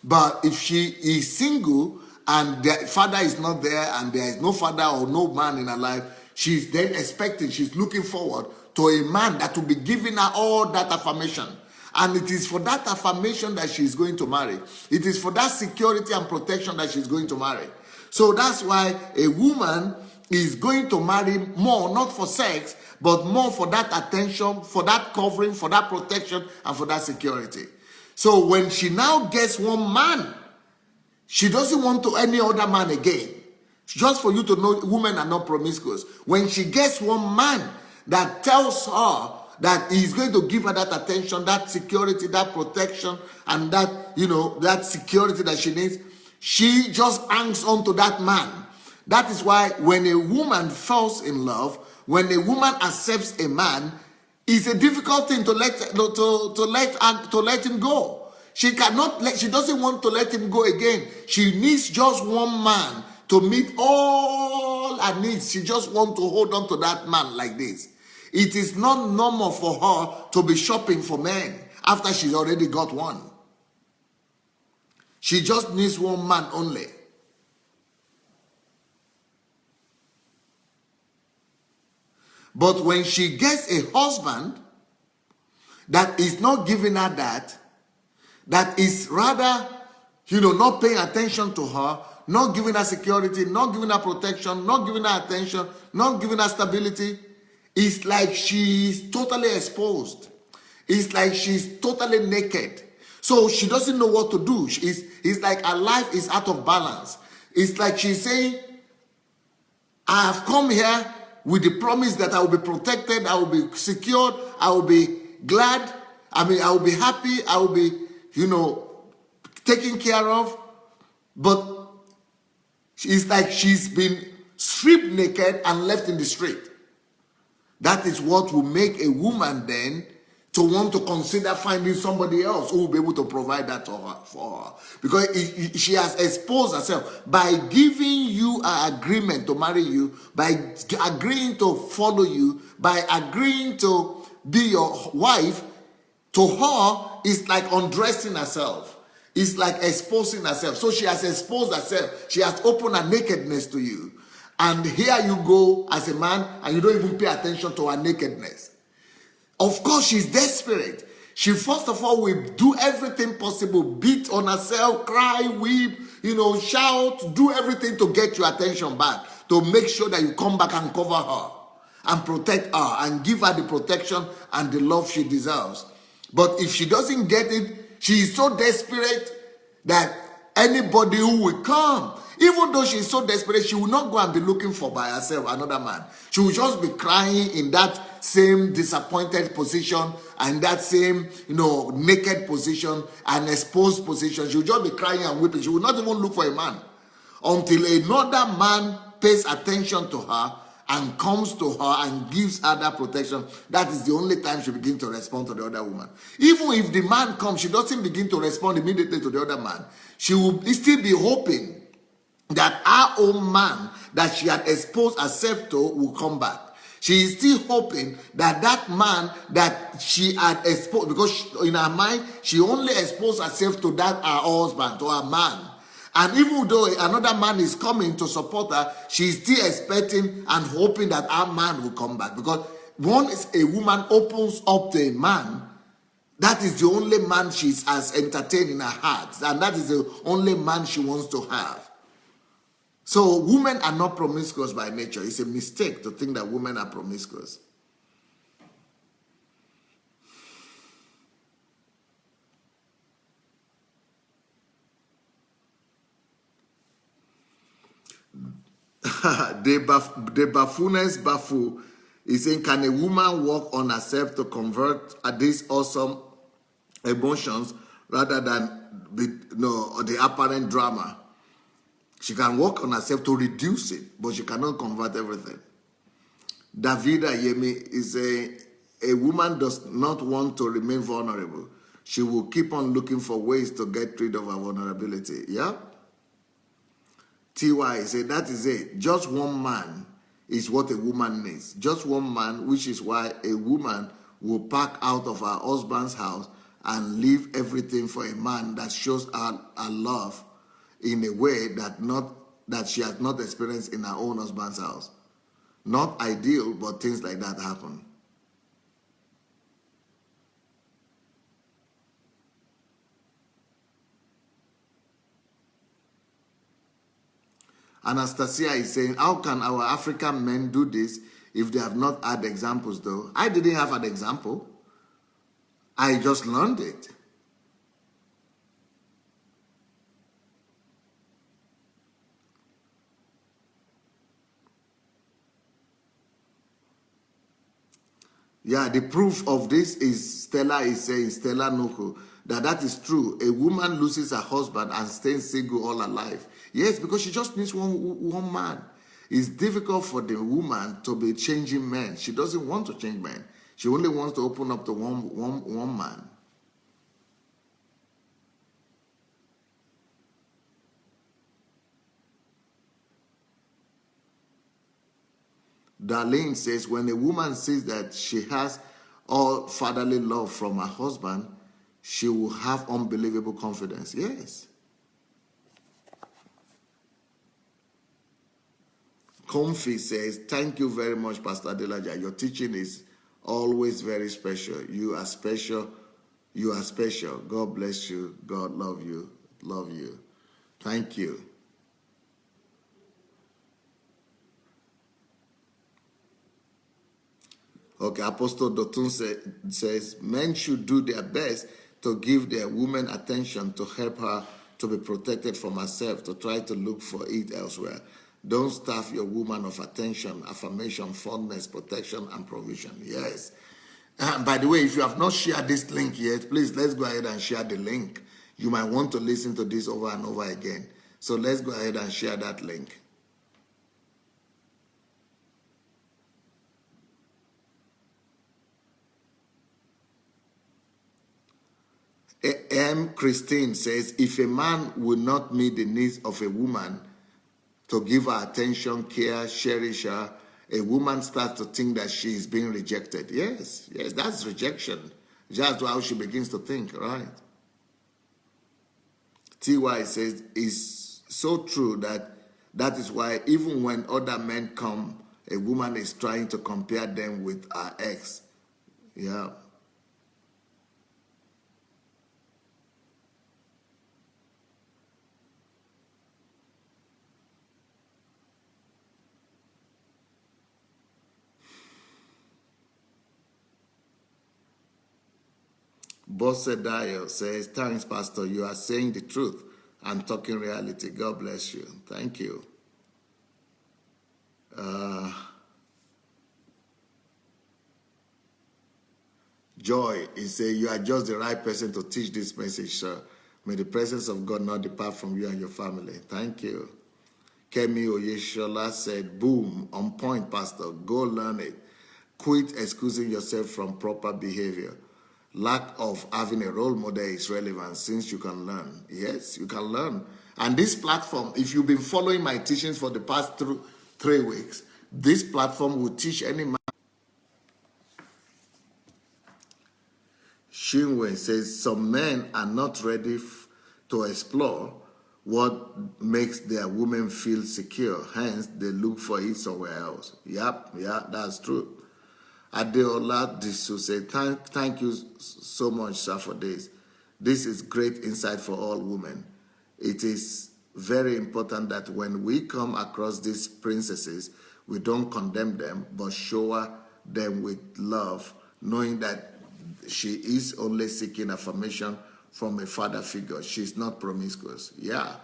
But if she is single and the father is not there and there is no father or no man in her life, she's then expecting, she's looking forward to a man that will be giving her all that affirmation. And it is for that affirmation that she's going to marry. It is for that security and protection that she's going to marry. So that's why a woman is going to marry more, not for sex, but more for that attention, for that covering, for that protection, and for that security. So when she now gets one man, she doesn't want to any other man again. Just for you to know, women are not promiscuous. When she gets one man that tells her that he's going to give her that attention, that security, that protection, and that, that security that she needs, she just hangs on to that man. That is why when a woman falls in love, when a woman accepts a man, it's a difficult thing to let him go. She doesn't want to let him go again. She needs just one man to meet all her needs. She just wants to hold on to that man like this. It is not normal for her to be shopping for men after she's already got one. She just needs one man only. But when she gets a husband that is not giving her that is rather, not paying attention to her, not giving her security, not giving her protection, not giving her attention, not giving her stability, it's like she's totally exposed. It's like she's totally naked. So she doesn't know what to do. It's like her life is out of balance. It's like she's saying, I have come here with the promise that I will be protected, I will be secured, I will be glad, I will be happy, I will be, taken care of. But it's like she's been stripped naked and left in the street. That is what will make a woman then to want to consider finding somebody else who will be able to provide that for her. Because she has exposed herself by giving you an agreement to marry you, by agreeing to follow you, by agreeing to be your wife. To her, it's like undressing herself. It's like exposing herself. So she has exposed herself. She has opened her nakedness to you. And here you go as a man, and you don't even pay attention to her nakedness. Of course, she's desperate. She first of all will do everything possible, beat on herself, cry, weep, shout, do everything to get your attention back, to make sure that you come back and cover her and protect her and give her the protection and the love she deserves. But if she doesn't get it, she is so desperate that anybody who will come, even though she is so desperate, she will not go and be looking for by herself another man. She will just be crying in that same disappointed position and that same, naked position and exposed position. She will just be crying and weeping. She will not even look for a man until another man pays attention to her and comes to her and gives her that protection. That is the only time she begins to respond to the other woman. Even if the man comes, she doesn't begin to respond immediately to the other man. She will still be hoping that her own man that she had exposed herself to will come back. She is still hoping that that man that she had exposed, because in her mind, she only exposed herself to that her husband, to her man. And even though another man is coming to support her, she is still expecting and hoping that her man will come back. Because once a woman opens up to a man, that is the only man she has entertained in her heart. And that is the only man she wants to have. So women are not promiscuous by nature. It's a mistake to think that women are promiscuous. The buffooness baffle is saying, can a woman work on herself to convert these awesome emotions rather than the apparent drama? She can work on herself to reduce it, but she cannot convert everything. Davida Yemi is a woman does not want to remain vulnerable. She will keep on looking for ways to get rid of her vulnerability. Yeah? TY said, that is it. Just one man is what a woman needs. Just one man, which is why a woman will pack out of her husband's house and leave everything for a man that shows her love in a way that she has not experienced in her own husband's house. Not ideal, but things like that happen. Anastasia is saying, how can our African men do this if they have not had examples though? I didn't have an example. I just learned it. Yeah, the proof of this is Stella is saying, Stella Noko, that is true. A woman loses her husband and stays single all her life. Yes, because she just needs one man. It's difficult for the woman to be changing men. She doesn't want to change men. She only wants to open up to one man. Darlene says, when a woman sees that she has all fatherly love from her husband, she will have unbelievable confidence. Yes. Comfy says, thank you very much, Pastor Adelaja. Your teaching is always very special. You are special. You are special. God bless you. God love you. Love you. Thank you. Okay, Apostle Dotun says, men should do their best to give their woman attention to help her to be protected from herself, to try to look for it elsewhere. Don't starve your woman of attention, affirmation, fondness, protection, and provision. Yes. By the way, if you have not shared this link yet, please let's go ahead and share the link. You might want to listen to this over and over again. So let's go ahead and share that link. M. Christine says, if a man will not meet the needs of a woman to give her attention, care, cherish her, a woman starts to think that she is being rejected. Yes, that's rejection. Just how she begins to think, right? T.Y. says, it's so true that is why even when other men come, a woman is trying to compare them with her ex. Yeah. Bosse Dio says, thanks, Pastor. You are saying the truth and talking reality. God bless you. Thank you. Joy is saying, you are just the right person to teach this message, sir. May the presence of God not depart from you and your family. Thank you. Kemi Oyeshola said, boom, on point, Pastor. Go learn it. Quit excusing yourself from proper behavior. Lack of having a role model is relevant since you can learn. Yes, you can learn. And this platform, if you've been following my teachings for the past 3 weeks, this platform will teach any man. Shinwen says, some men are not ready to explore what makes their women feel secure. Hence, they look for it somewhere else. Yeah, that's true. Adeola Disu said, thank you so much, sir, for this. This is great insight for all women. It is very important that when we come across these princesses, we don't condemn them, but shower them with love, knowing that she is only seeking affirmation from a father figure. She's not promiscuous. Yeah.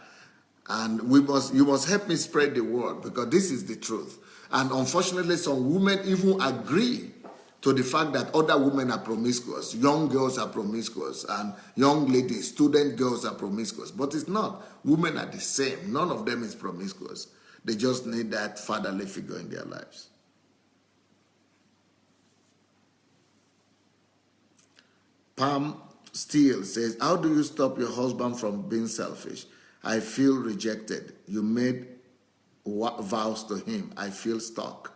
And you must help me spread the word, because this is the truth. And unfortunately, some women even agree to the fact that other women are promiscuous. Young girls are promiscuous, and young ladies, student girls are promiscuous. But it's not. Women are the same. None of them is promiscuous. They just need that fatherly figure in their lives. Pam Steele says, how do you stop your husband from being selfish? I feel rejected. You made vows to him. I feel stuck.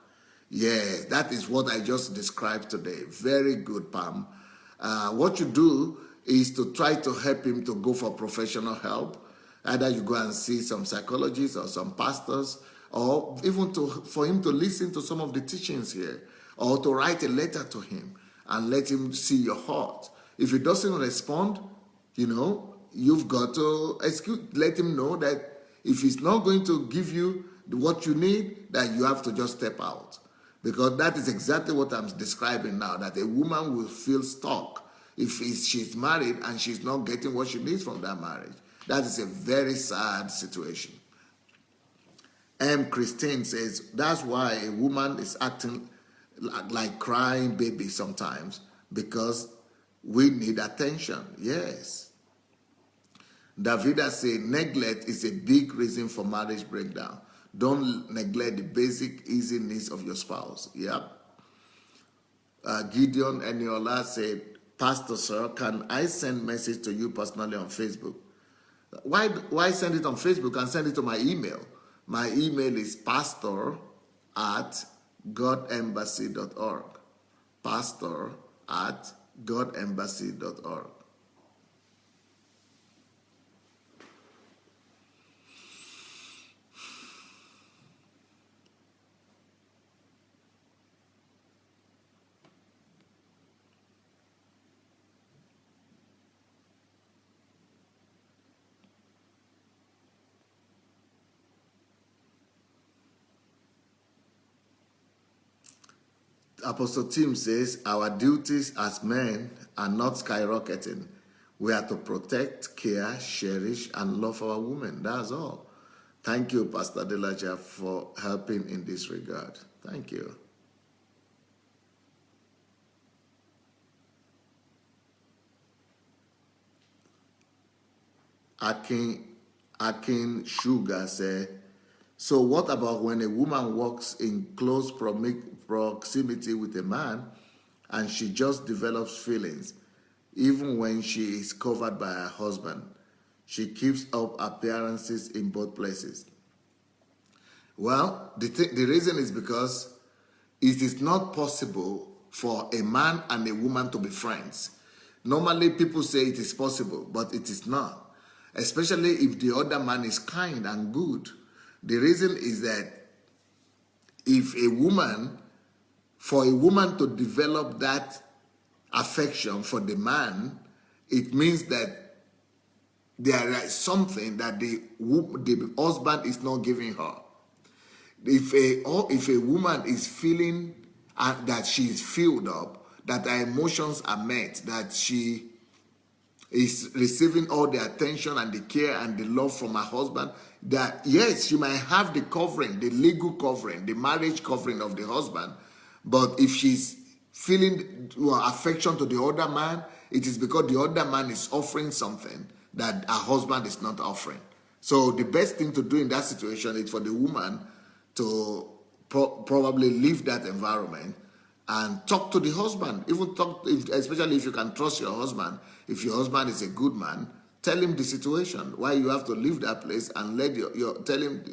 Yes, that is what I just described today. Very good, Pam. What you do is to try to help him to go for professional help. Either you go and see some psychologists or some pastors, or even for him to listen to some of the teachings here, or to write a letter to him and let him see your heart. If he doesn't respond, you've got to let him know that if he's not going to give you what you need, that you have to just step out. Because that is exactly what I'm describing now, that a woman will feel stuck if she's married and she's not getting what she needs from that marriage. That is a very sad situation. M. Christine says, that's why a woman is acting like crying baby sometimes, because we need attention. Yes. Davida says, neglect is a big reason for marriage breakdown. Don't neglect the basic easy needs of your spouse. Yeah. Gideon Eniola said, Pastor, sir, can I send message to you personally on Facebook? Why send it on Facebook and send it to my email? My email is pastor@godembassy.org. pastor@godembassy.org. Apostle Tim says, our duties as men are not skyrocketing. We are to protect, care, cherish, and love our women. That's all. Thank you, Pastor Delaja, for helping in this regard. Thank you. Akin Sugar said, so what about when a woman walks in close proximity with a man and she just develops feelings, even when she is covered by her husband? She keeps up appearances in both places. Well, the reason is because it is not possible for a man and a woman to be friends. Normally, people say it is possible, but it is not. Especially if the other man is kind and good. The reason is that if for a woman to develop that affection for the man, it means that there is something that the husband is not giving her. If a woman is feeling that she is filled up, that her emotions are met, that she is receiving all the attention and the care and the love from her husband, that yes, she might have the covering, the legal covering, the marriage covering of the husband, but if she's feeling affection to the other man, it is because the other man is offering something that her husband is not offering. So the best thing to do in that situation is for the woman to probably leave that environment and talk to the husband. Especially if you can trust your husband. If your husband is a good man, tell him the situation, why you have to leave that place, and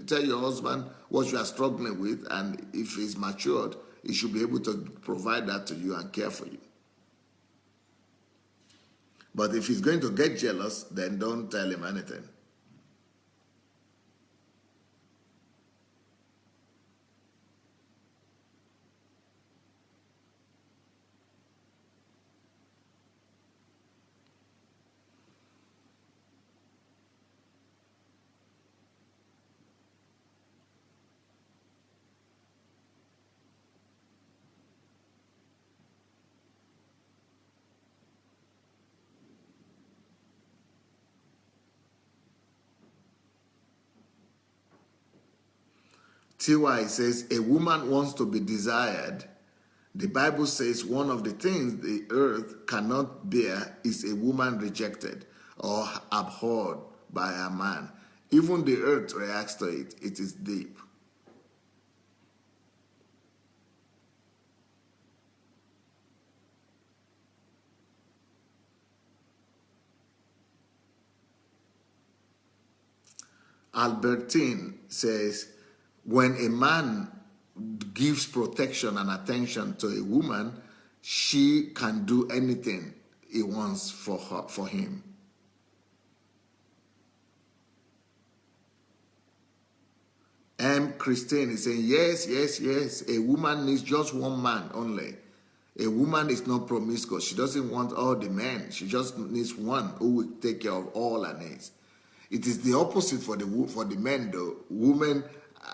tell your husband what you are struggling with, and if he's matured, he should be able to provide that to you and care for you. But if he's going to get jealous, then don't tell him anything. TY says, a woman wants to be desired. The Bible says one of the things the earth cannot bear is a woman rejected or abhorred by a man. Even the earth reacts to it. It is deep. Albertine says, when a man gives protection and attention to a woman, she can do anything he wants for him. Christine is saying, yes. A woman needs just one man only. A woman is not promiscuous. She doesn't want all the men. She just needs one who will take care of all her needs. It is the opposite for the men, though. Women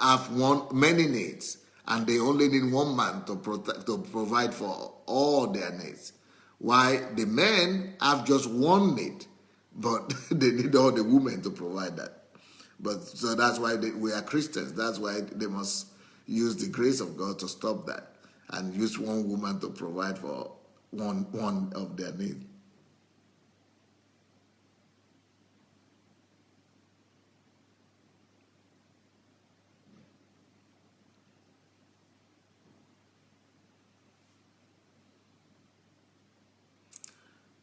have many needs, and they only need one man to provide for all their needs. Why the men have just one need, but they need all the women to provide that. But so that's why we are Christians. That's why they must use the grace of God to stop that and use one woman to provide for one of their needs.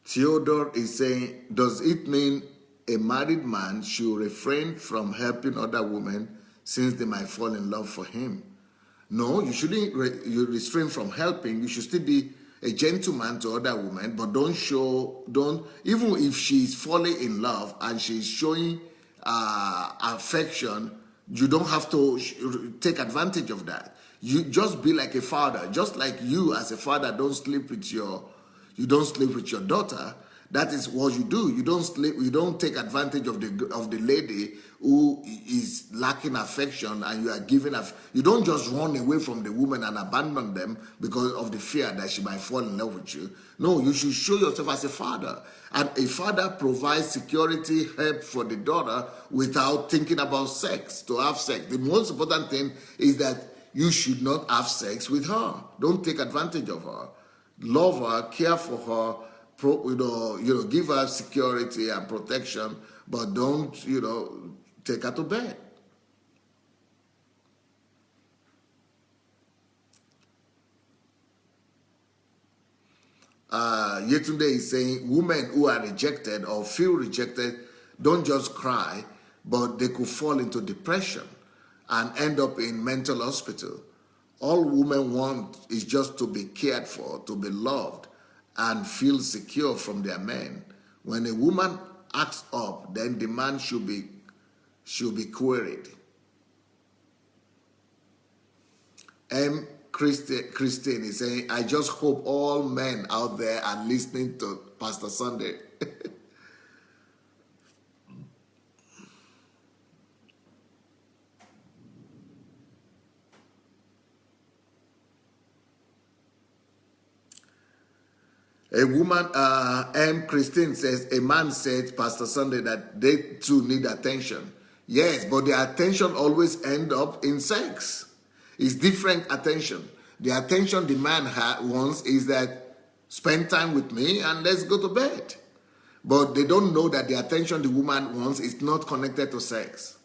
Theodore is saying, does it mean a married man should refrain from helping other women since they might fall in love for him? No, you shouldn't restrain from helping. You should still be a gentleman to other women, but even if she's falling in love and she's showing affection, you don't have to take advantage of that. You just be like a father. Just like you as a father don't sleep with your daughter, That is what you do. You don't sleep. You don't take advantage of the lady who is lacking affection, and you are giving. You don't just run away from the woman and abandon them because of the fear that she might fall in love with you. No, you should show yourself as a father, and a father provides security, help for the daughter without thinking about sex. To have sex, the most important thing is that you should not have sex with her. Don't take advantage of her. Love her, care for her. Give her security and protection, but don't, take her to bed. Yetunde is saying women who are rejected or feel rejected don't just cry, but they could fall into depression and end up in mental hospital. All women want is just to be cared for, to be loved, and feel secure from their men. When a woman acts up, then the man should be queried. Christine is saying, I just hope all men out there are listening to Pastor Sunday. A woman, Christine says, a man said, Pastor Sunday, that they too need attention. Yes, but the attention always end up in sex. It's different attention. The attention the man wants is that spend time with me and let's go to bed. But they don't know that the attention the woman wants is not connected to sex.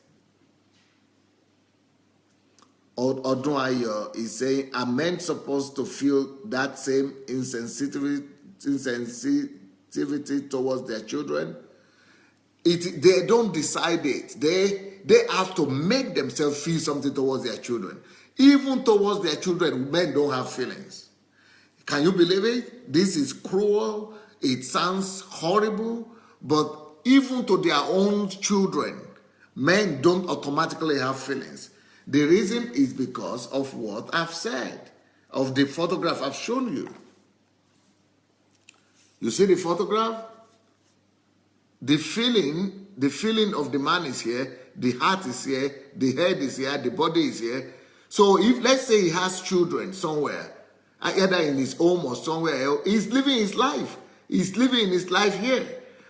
Odunwayo is saying, are men supposed to feel that same insensitivity towards their children? They don't decide it. They have to make themselves feel something towards their children. Even towards their children, men don't have feelings. Can you believe it? This is cruel. It sounds horrible. But even to their own children, men don't automatically have feelings. The reason is because of what I've said, of the photograph I've shown you. You see the photograph? The feeling of the man is here, the heart is here, the head is here, the body is here. So if, let's say he has children somewhere, either in his home or somewhere else, he's living his life. He's living his life here.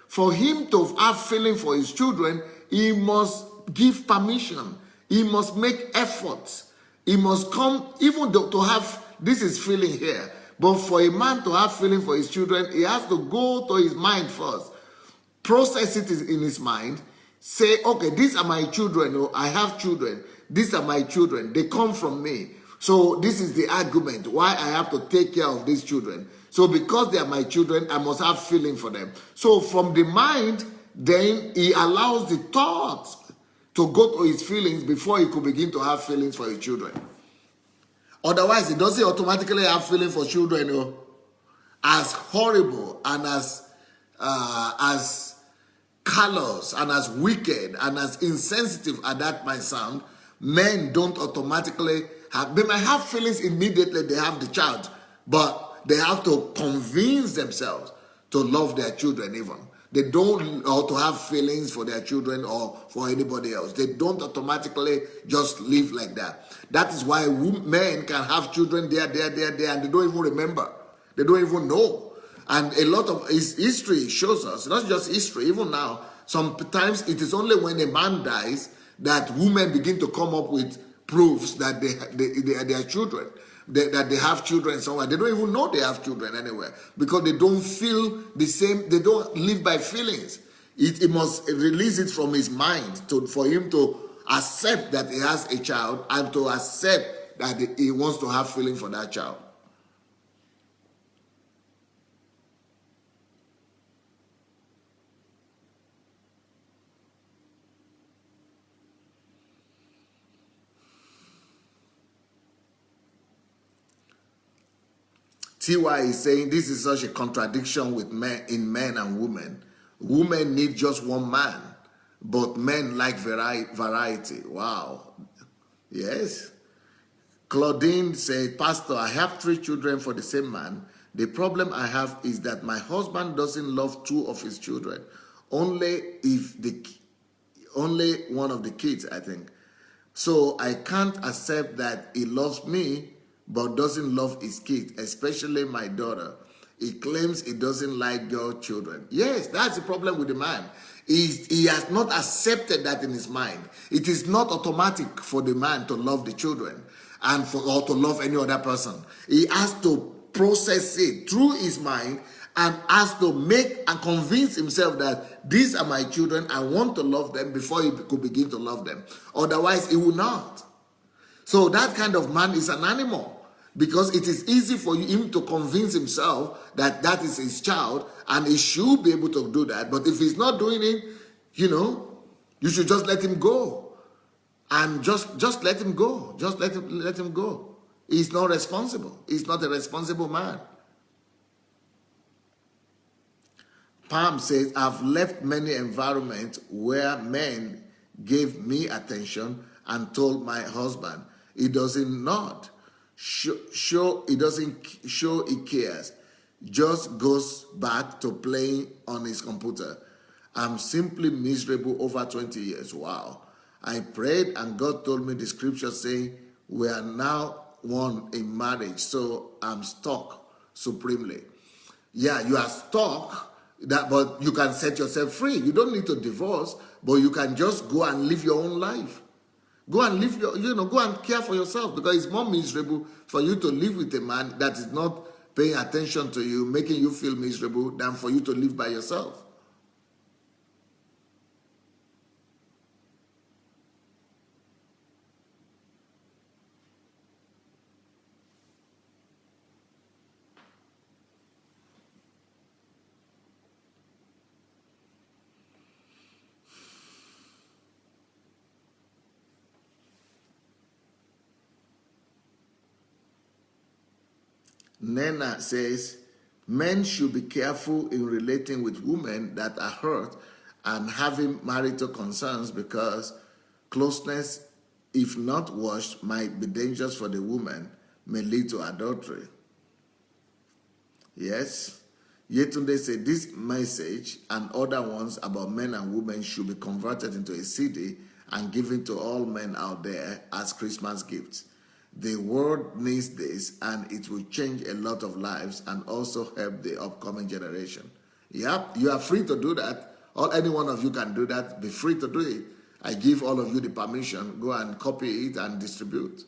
For him to have feeling for his children, he must give permission. He must make efforts. He must come, even though to have, this is feeling here. But for a man to have feeling for his children, he has to go to his mind first, process it in his mind, say, okay, these are my children, or I have children, these are my children, they come from me. So this is the argument why I have to take care of these children. So because they are my children, I must have feeling for them. So from the mind, then he allows the thoughts to go to his feelings before he could begin to have feelings for his children. Otherwise, he doesn't automatically have feeling for children. As horrible and as callous and as wicked and as insensitive as that might sound, men don't automatically have, they might have feelings immediately they have the child, but they have to convince themselves to love their children even. They don't, or to have feelings for their children or for anybody else. They don't automatically just live like that. That is why men can have children there, and they don't even remember. They don't even know. And a lot of history shows us, not just history, even now, sometimes it is only when a man dies that women begin to come up with proofs that they are children. That they have children somewhere. They don't even know they have children anywhere because they don't feel the same. They don't live by feelings. It must release it from his mind for him to accept that he has a child and to accept that he wants to have feeling for that child. TY is saying this is such a contradiction with men and women. Women need just one man, but men like variety. Wow. Yes. Claudine said, Pastor, I have 3 children for the same man. The problem I have is that my husband doesn't love two of his children, only if the only one of the kids, I think. So I can't accept that he loves me but doesn't love his kids, especially my daughter. He claims he doesn't like girl children. Yes, that's the problem with the man. He has not accepted that in his mind. It is not automatic for the man to love the children or to love any other person. He has to process it through his mind and has to make and convince himself that these are my children, I want to love them before he could begin to love them. Otherwise, he will not. So that kind of man is an animal, because it is easy for him to convince himself that that is his child and he should be able to do that. But if he's not doing it, you should just let him go. And just let him go. Just let him go. He's not responsible. He's not a responsible man. Pam says, I've left many environments where men gave me attention and told my husband he doesn't not he doesn't show he cares, just goes back to playing on his computer. I'm simply miserable over 20 years. Wow. I prayed and God told me the scripture saying we are now one in marriage, so I'm stuck supremely. Yeah, you are stuck, but you can set yourself free. You don't need to divorce, but you can just go and live your own life. Go and live go and care for yourself, because it's more miserable for you to live with a man that is not paying attention to you, making you feel miserable, than for you to live by yourself. Nena says, men should be careful in relating with women that are hurt and having marital concerns, because closeness, if not watched, might be dangerous for the woman, may lead to adultery. Yes. Yetunde said this message and other ones about men and women should be converted into a CD and given to all men out there as Christmas gifts. The world needs this, and it will change a lot of lives and also help the upcoming generation. Yep, you are free to do that. Or any one of you can do that. Be free to do it. I give all of you the permission. Go and copy it and distribute.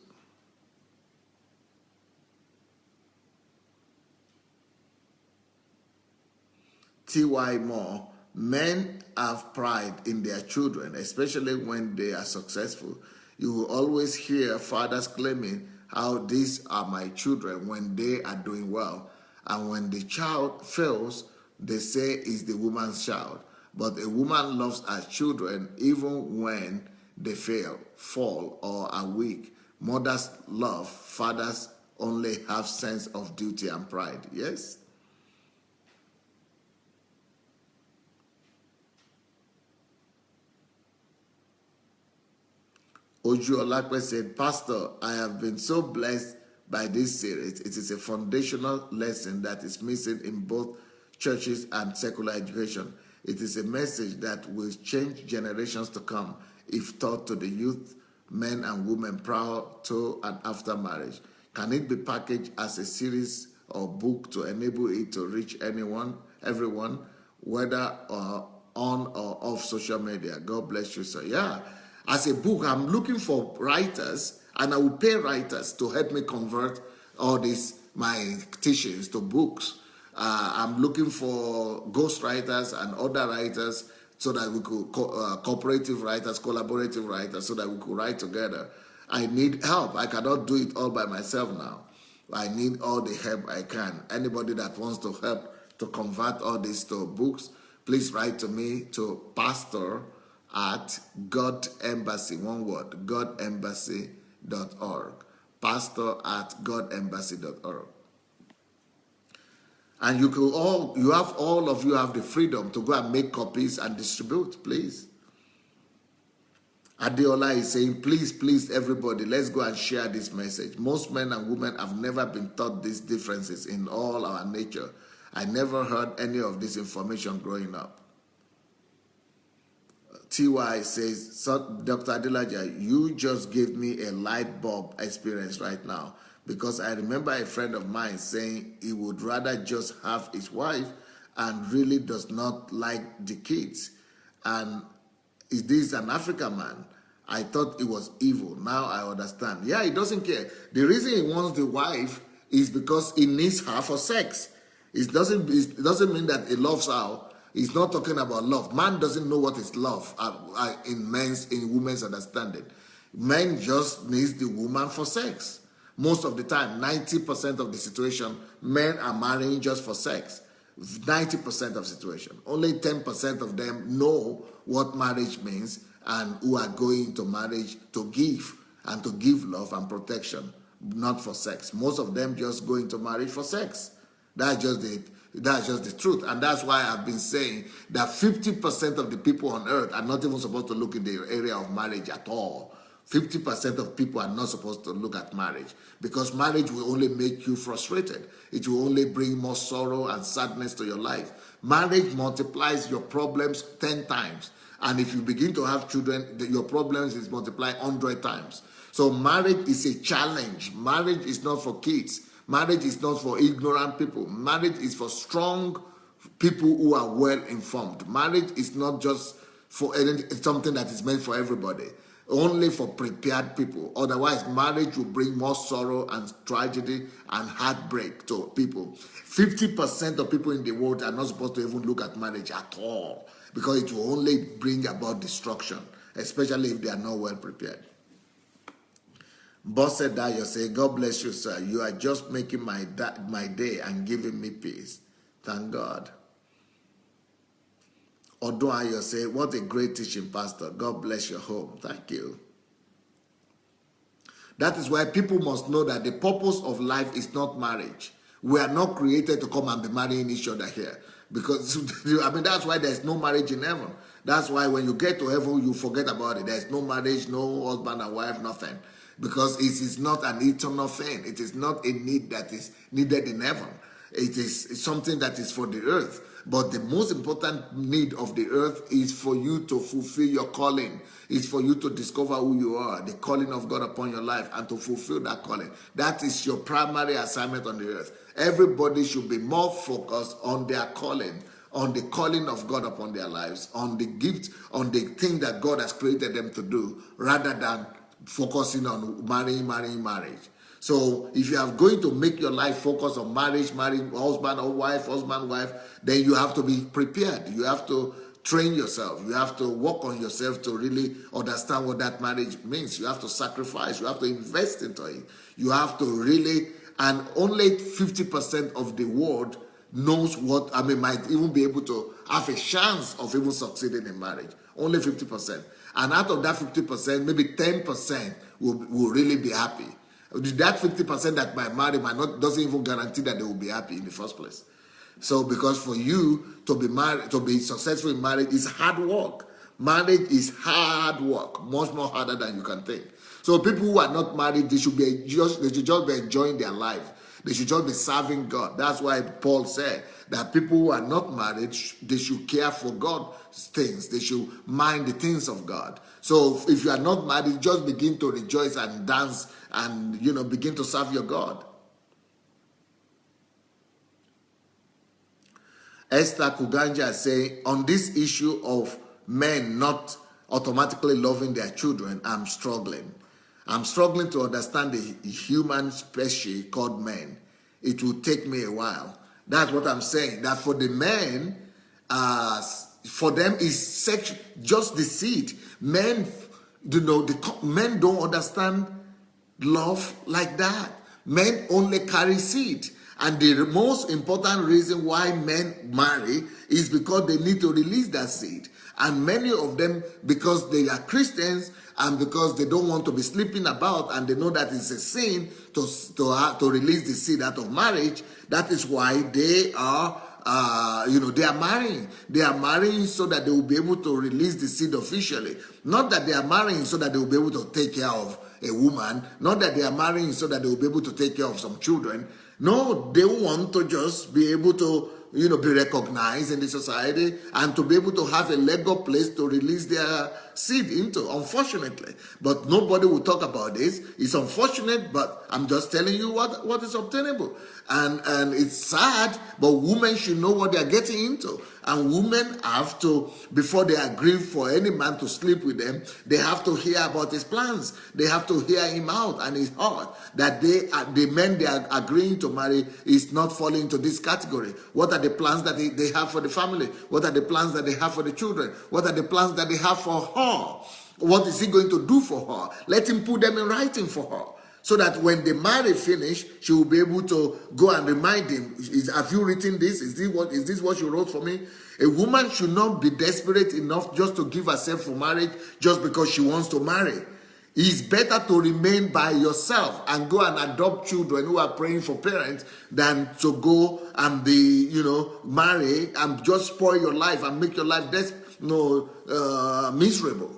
T.Y. Moore, men have pride in their children, especially when they are successful. You will always hear fathers claiming how these are my children when they are doing well. And when the child fails, they say it's the woman's child. But a woman loves her children even when they fail, fall, or are weak. Mothers love, fathers only have sense of duty and pride. Yes? Oju Olakwe said, Pastor, I have been so blessed by this series. It is a foundational lesson that is missing in both churches and secular education. It is a message that will change generations to come if taught to the youth, men and women prior to and after marriage. Can it be packaged as a series or book to enable it to reach everyone, whether on or off social media? God bless you, sir. Yeah. As a book, I'm looking for writers, and I will pay writers to help me convert all these my teachings to books. I'm looking for ghostwriters and other writers so that we could cooperative writers, collaborative writers, so that we could write together. I need help. I cannot do it all by myself now. I need all the help I can. Anybody that wants to help to convert all this to books, please write to me to pastor@godembassy, one word, godembassy.org. pastor@godembassy.org. And you have the freedom to go and make copies and distribute, please. Adeola is saying, please, everybody, let's go and share this message. Most men and women have never been taught these differences in all our nature. I never heard any of this information growing up. TY says, so, Dr. Adelaja, you just gave me a light bulb experience right now, because I remember a friend of mine saying he would rather just have his wife and really does not like the kids. And is this an African man? I thought it was evil. Now I understand. Yeah, he doesn't care. The reason he wants the wife is because he needs her for sex. It doesn't mean that he loves her. He's not talking about love. Man doesn't know what is love in women's understanding. Men just needs the woman for sex. Most of the time, 90% of the situation, men are marrying just for sex. 90% of situation. Only 10% of them know what marriage means and who are going to marriage to give love and protection, not for sex. Most of them just go into marriage for sex. That's just the truth. And that's why I've been saying that 50% of the people on earth are not even supposed to look in the area of marriage at all. 50% of people are not supposed to look at marriage, because marriage will only make you frustrated. It will only bring more sorrow and sadness to your life. Marriage multiplies your problems 10 times. And if you begin to have children, your problems is multiplied 100 times. So marriage is a challenge. Marriage is not for kids. Marriage is not for ignorant people. Marriage is for strong people who are well informed. Marriage is not just for something that is meant for everybody. Only for prepared people. Otherwise, marriage will bring more sorrow and tragedy and heartbreak to people. 50% of people in the world are not supposed to even look at marriage at all, because it will only bring about destruction, especially if they are not well prepared. Boss said that, you say, God bless you, sir. You are just making my day and giving me peace. Thank God. Oduayo say, what a great teaching, Pastor. God bless your home. Thank you. That is why people must know that the purpose of life is not marriage. We are not created to come and be marrying each other here. Because, that's why there's no marriage in heaven. That's why when you get to heaven, you forget about it. There's no marriage, no husband and wife, nothing. Because it is not an eternal thing. It is not a need that is needed in heaven. It's something that is for the earth. But the most important need of the earth is for you to fulfill your calling. It's for you to discover who you are, the calling of God upon your life, and to fulfill that calling. That is your primary assignment on the earth. Everybody should be more focused on their calling, on the calling of God upon their lives, on the gift, on the thing that God has created them to do, rather than focusing on marriage. So if you are going to make your life focus on marriage, husband or wife, then you have to be prepared. You have to train yourself. You have to work on yourself to really understand what that marriage means. You have to sacrifice. You have to invest into it. You have to really, and only 50% of the world knows might even be able to have a chance of even succeeding in marriage. Only 50%. And out of that 50%, maybe 10% will really be happy. That 50% that might marry doesn't even guarantee that they will be happy in the first place. So because for you to be married, to be successful in marriage is hard work. Marriage is hard work, much more harder than you can think. So people who are not married, they should just be enjoying their life. They should just be serving God. That's why Paul said that people who are not married, they should care for God's things. They should mind the things of God. So if you are not married, just begin to rejoice and dance and, begin to serve your God. Esther Kuganja saying, on this issue of men not automatically loving their children, I'm struggling. I'm struggling to understand the human species called men. It will take me a while. That's what I'm saying. That for the men, for them is sex, just the seed. Men, men don't understand love like that. Men only carry seed. And the most important reason why men marry is because they need to release that seed. And many of them, because they are Christians and because they don't want to be sleeping about and they know that it's a sin to release the seed out of marriage, that is why they are they are marrying. They are marrying so that they will be able to release the seed officially. Not that they are marrying so that they will be able to take care of a woman. Not that they are marrying so that they will be able to take care of some children. No, they want to just be able to, be recognized in the society and to be able to have a legal place to release their seed into, unfortunately. But nobody will talk about this. It's unfortunate, but I'm just telling you what is obtainable. And it's sad, but women should know what they're getting into. And women have to, before they agree for any man to sleep with them, they have to hear about his plans. They have to hear him out and his heart, that the men they are agreeing to marry is not falling into this category. What are the plans that they have for the family? What are the plans that they have for the children? What are the plans that they have for her? What is he going to do for her? Let him put them in writing for her, so that when the marriage finish, she will be able to go and remind him, have you written this? Is this what you wrote for me? A woman should not be desperate enough just to give herself for marriage just because she wants to marry. It's better to remain by yourself and go and adopt children who are praying for parents than to go and be, marry and just spoil your life and make your life miserable.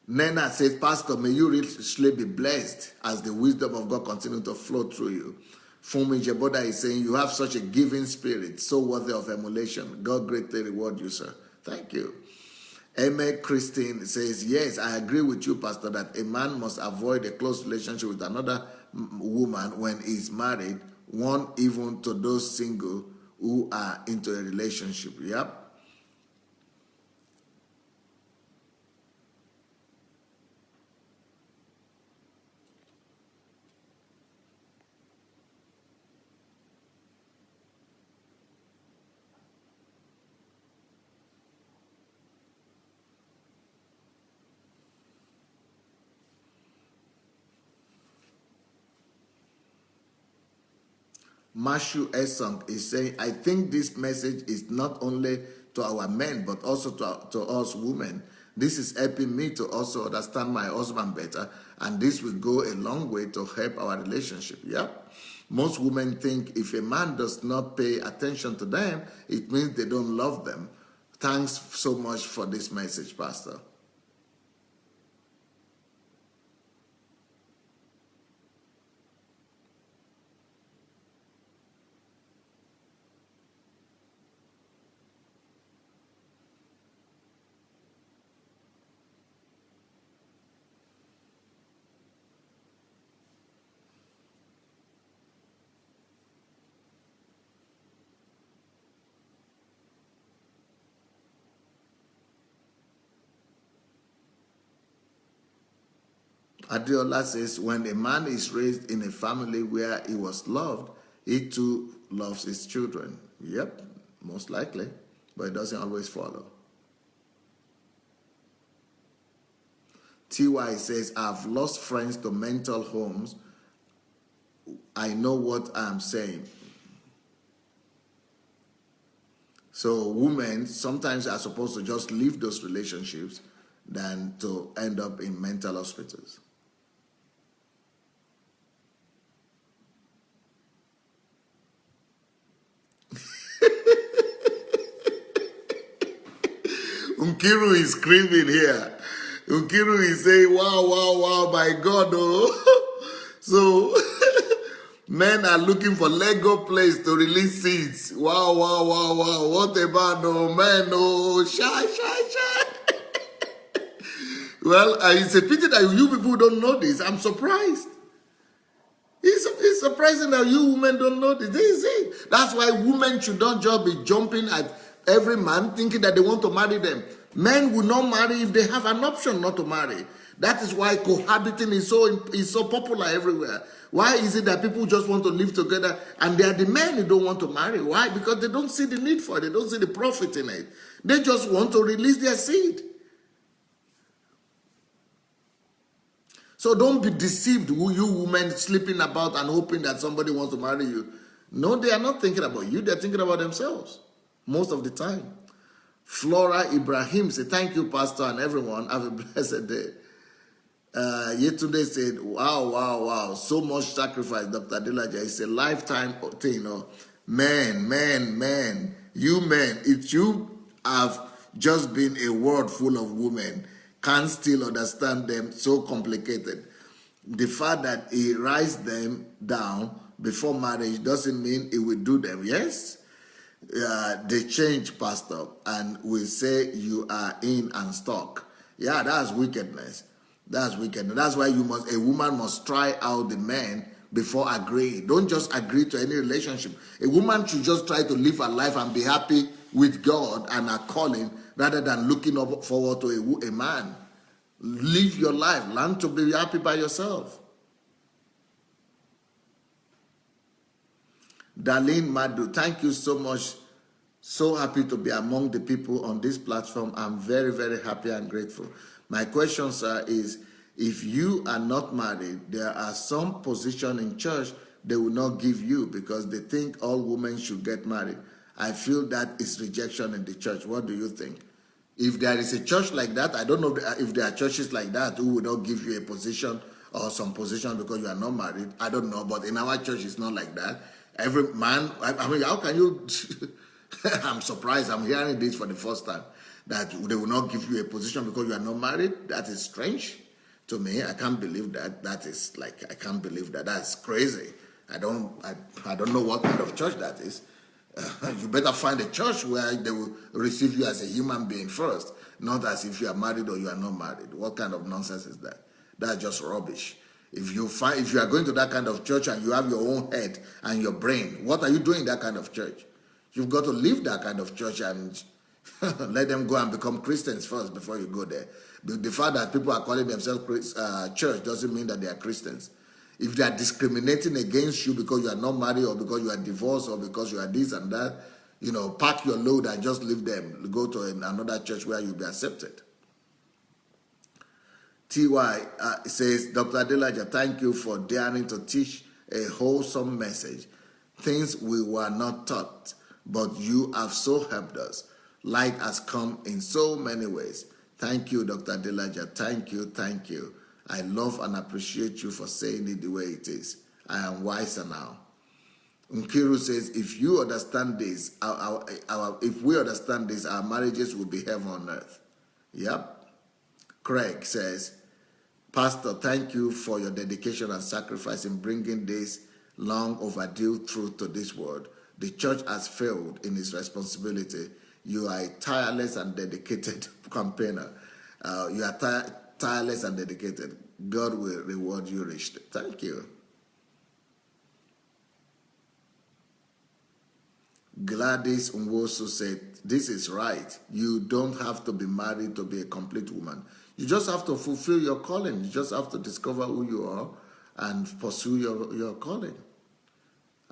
Nena says, Pastor, may you richly be blessed as the wisdom of God continue to flow through you. Fumi Jeboda is saying, you have such a giving spirit, so worthy of emulation. God greatly reward you, sir. Thank you. Emma Christine says, yes, I agree with you, Pastor, that a man must avoid a close relationship with another woman when he's married, one even to those single who are into a relationship. Yep. Mashu Esong is saying, I think this message is not only to our men, but also to us women. This is helping me to also understand my husband better, and this will go a long way to help our relationship. Yep. Most women think if a man does not pay attention to them, it means they don't love them. Thanks so much for this message, Pastor. Adiola says, when a man is raised in a family where he was loved, he too loves his children. Yep, most likely, but it doesn't always follow. TY says, I've lost friends to mental homes. I know what I'm saying. So women sometimes are supposed to just leave those relationships than to end up in mental hospitals. Unkiru is screaming here. Unkiru is saying, wow, wow, wow, my God, oh. So, men are looking for Lego place to release seeds. Wow, wow, wow, wow. What about no man, no, shy. Well, it's a pity that you people don't know this. I'm surprised. It's surprising that you women don't know this. This is it. That's why women should not just be jumping at every man thinking that they want to marry them. Men will not marry if they have an option not to marry. That is why cohabiting is so popular everywhere. Why is it that people just want to live together and they are the men who don't want to marry? Why? Because they don't see the need for it. They don't see the profit in it. They just want to release their seed. So don't be deceived, you women sleeping about and hoping that somebody wants to marry you. No, they are not thinking about you. They're thinking about themselves most of the time. Flora Ibrahim said, thank you, Pastor, and everyone. Have a blessed day. Yesterday said, wow, wow, wow, so much sacrifice, Dr. Adelaja. It's a lifetime thing, you know. Man, you men, if you have just been a world full of women, can't still understand them, so complicated. The fact that he writes them down before marriage doesn't mean he will do them, yes? They change, Pastor, and we say you are in and stuck. Yeah, that's wickedness. That's wickedness. That's why a woman must try out the man before agreeing. Don't just agree to any relationship. A woman should just try to live her life and be happy with God and her calling rather than looking forward to a man. Live your life. Learn to be happy by yourself. Darlene Madu, thank you so much. So happy to be among the people on this platform. I'm very, very happy and grateful. My question, sir, is if you are not married, there are some position in church they will not give you because they think all women should get married. I feel that is rejection in the church. What do you think? If there is a church like that, I don't know if there are churches like that who will not give you a position or some position because you are not married. I don't know, but in our church, it's not like that. Every man, I mean, how can you? I'm surprised. I'm hearing this for the first time that they will not give you a position because you are not married. That is strange to me. I can't believe that. That is like I can't believe that. That's crazy. I don't know what kind of church that is. You better find a church where they will receive you as a human being first, not as if you are married or you are not married. What kind of nonsense is that? That's just rubbish. If you are going to that kind of church and you have your own head and your brain, what are you doing in that kind of church? You've got to leave that kind of church and let them go and become Christians first before you go there. The fact that people are calling themselves church doesn't mean that they are Christians. If they are discriminating against you because you are not married or because you are divorced or because you are this and that, pack your load and just leave them. Go to another church where you'll be accepted. TY says, Dr. Adelaja, thank you for daring to teach a wholesome message. Things we were not taught, but you have so helped us. Light has come in so many ways. Thank you, Dr. Adelaja. Thank you. I love and appreciate you for saying it the way it is. I am wiser now. Nkiru says, if you understand this, if we understand this, our marriages will be heaven on earth. Yep. Craig says, Pastor, thank you for your dedication and sacrifice in bringing this long overdue truth to this world. The church has failed in its responsibility. You are a tireless and dedicated campaigner. You are tireless and dedicated. God will reward you richly. Thank you. Gladys Nwosu said, this is right. You don't have to be married to be a complete woman. You just have to fulfill your calling. You just have to discover who you are and pursue your calling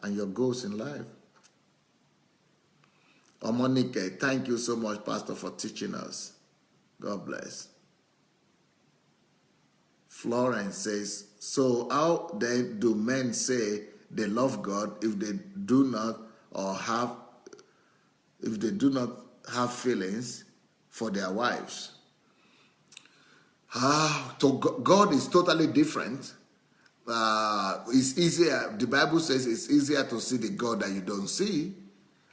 and your goals in life. Omonike, thank you so much, Pastor, for teaching us. God bless. Florence says, so how then do men say they love God if they do not have feelings for their wives? God is totally different. It's easier. The Bible says it's easier to see the God that you don't see.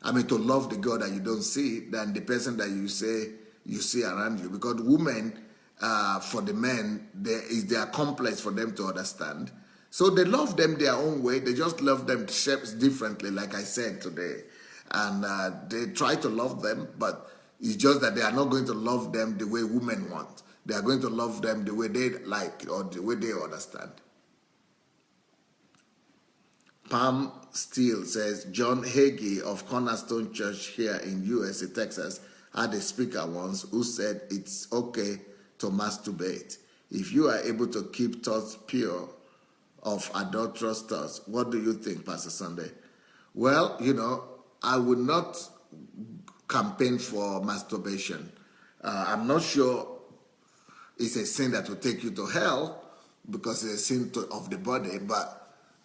To love the God that you don't see than the person that you say you see around you. Because women, for the men, they are complex for them to understand. So they love them their own way. They just love them shapes differently, like I said today. And they try to love them, but it's just that they are not going to love them the way women want. They are going to love them the way they like or the way they understand. Pam Steele says, John Hagee of Cornerstone Church here in USA, Texas, had a speaker once who said it's okay to masturbate. If you are able to keep thoughts pure of adulterous thoughts, what do you think, Pastor Sunday? Well, I would not campaign for masturbation. I'm not sure it's a sin that will take you to hell because it's a sin of the body, but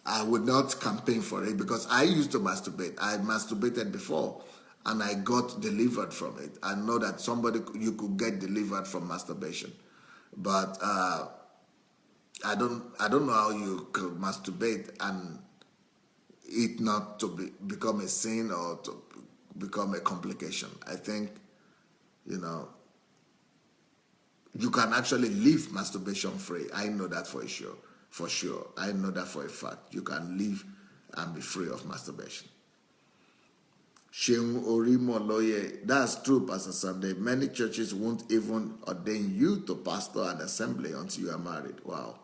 I would not campaign for it because I used to masturbate. I masturbated before and I got delivered from it. I know that you could get delivered from masturbation. But I don't know how you could masturbate and it not to become a sin or to become a complication. I think, you know, you can actually live masturbation free. I know that for sure. For sure. I know that for a fact. You can live and be free of masturbation. Sheung Orimo Loye, that's true, Pastor Sunday. Many churches won't even ordain you to pastor an assembly until you are married. Wow.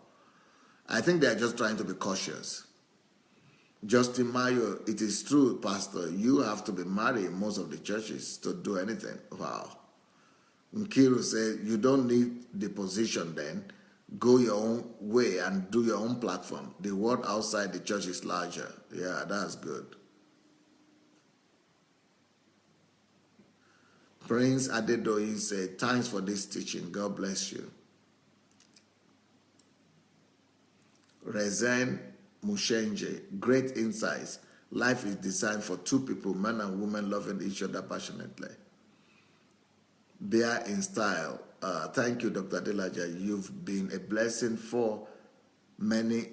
I think they're just trying to be cautious. Justin Mayo, it is true, Pastor. You have to be married in most of the churches to do anything. Wow. Nkiru said, you don't need the position then. Go your own way and do your own platform. The world outside the church is larger. Yeah, that's good. Prince Adedoyi said, thanks for this teaching. God bless you. Rezen Mushenje, great insights. Life is designed for two people, man and woman, loving each other passionately. Bear in style. Thank you, Dr. Delaja. You've been a blessing for many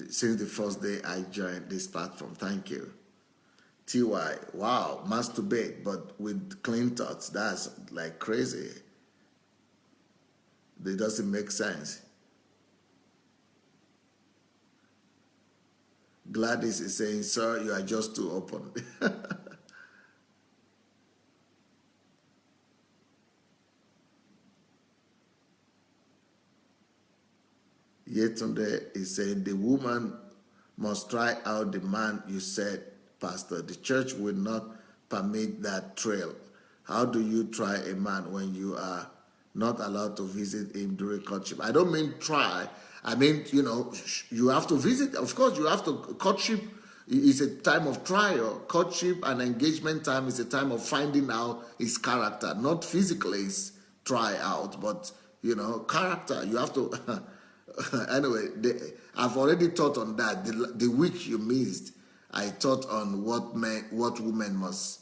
since the first day I joined this platform. Thank you. TY, wow, masturbate, but with clean thoughts. That's like crazy. It doesn't make sense. Gladys is saying, sir, you are just too open. Yetunde is saying, the woman must try out the man you said, Pastor. The church will not permit that trail. How do you try a man when you are not allowed to visit him during courtship? I don't mean try. I mean, you know, you have to visit. Of course, you have to. Courtship is a time of trial. Courtship and engagement time is a time of finding out his character. Not physically try out, but, you know, character. You have to. Anyway, I've already taught on that. The week you missed, I taught on what women must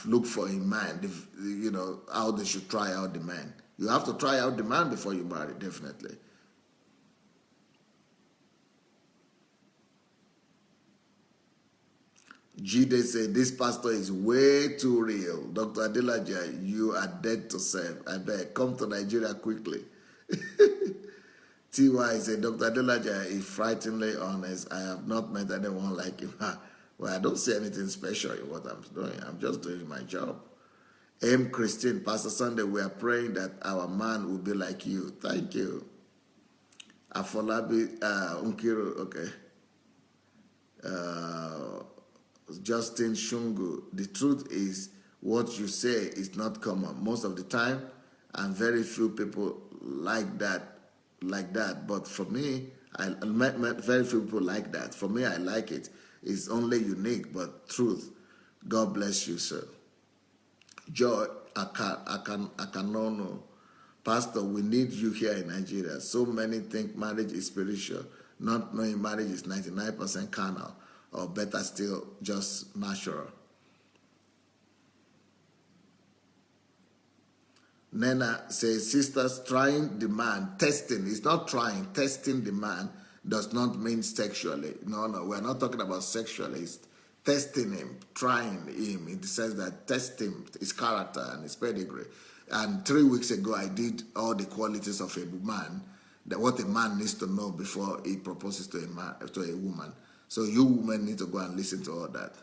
look for in man. You know, how they should try out the man. You have to try out the man before you marry, definitely. Jide said, this pastor is way too real. Dr. Adelaja, you are dead to serve. I beg, come to Nigeria quickly. TY said, Dr. Adelaja is frighteningly honest. I have not met anyone like him. Well, I don't see anything special in what I'm doing. I'm just doing my job. M. Christine, Pastor Sunday, we are praying that our man will be like you. Thank you. Afolabi, Unkiru, okay. Justin Shungu, the truth is what you say is not common most of the time, and very few people like that. But for me, I met very few people like that. For me, I like it. It's only unique, but truth. God bless you, sir. Joy Akanono, Pastor, we need you here in Nigeria. So many think marriage is spiritual, not knowing marriage is 99% carnal, or better still, just natural. Nena says, sisters, trying the man, testing, it's not trying, testing the man does not mean sexually. No, we're not talking about sexually. It's testing him, trying him, in the sense that testing his character and his pedigree. And 3 weeks ago, I did all the qualities of a man, that what a man needs to know before he proposes to a woman. So you women need to go and listen to all that.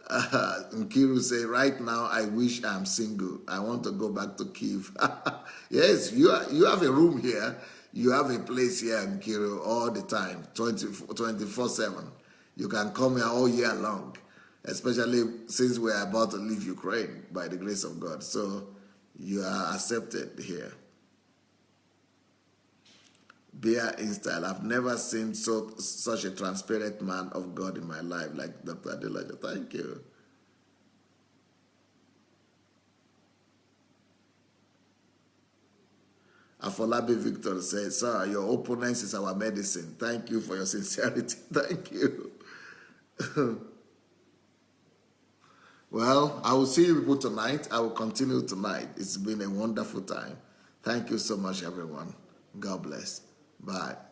Nkiru say, right now I wish I'm single. I want to go back to Kiev. Yes, you have a room here. You have a place here, Nkiru, all the time, 24/7. You can come here all year long, especially since we're about to leave Ukraine by the grace of God. So you are accepted here. Bear in style. I've never seen such a transparent man of God in my life like Dr. Adelaja. Thank you. Afolabi Victor says, sir, your openness is our medicine. Thank you for your sincerity. Thank you. Well, I will see you people tonight. I will continue tonight. It's been a wonderful time. Thank you so much, everyone. God bless. Bye.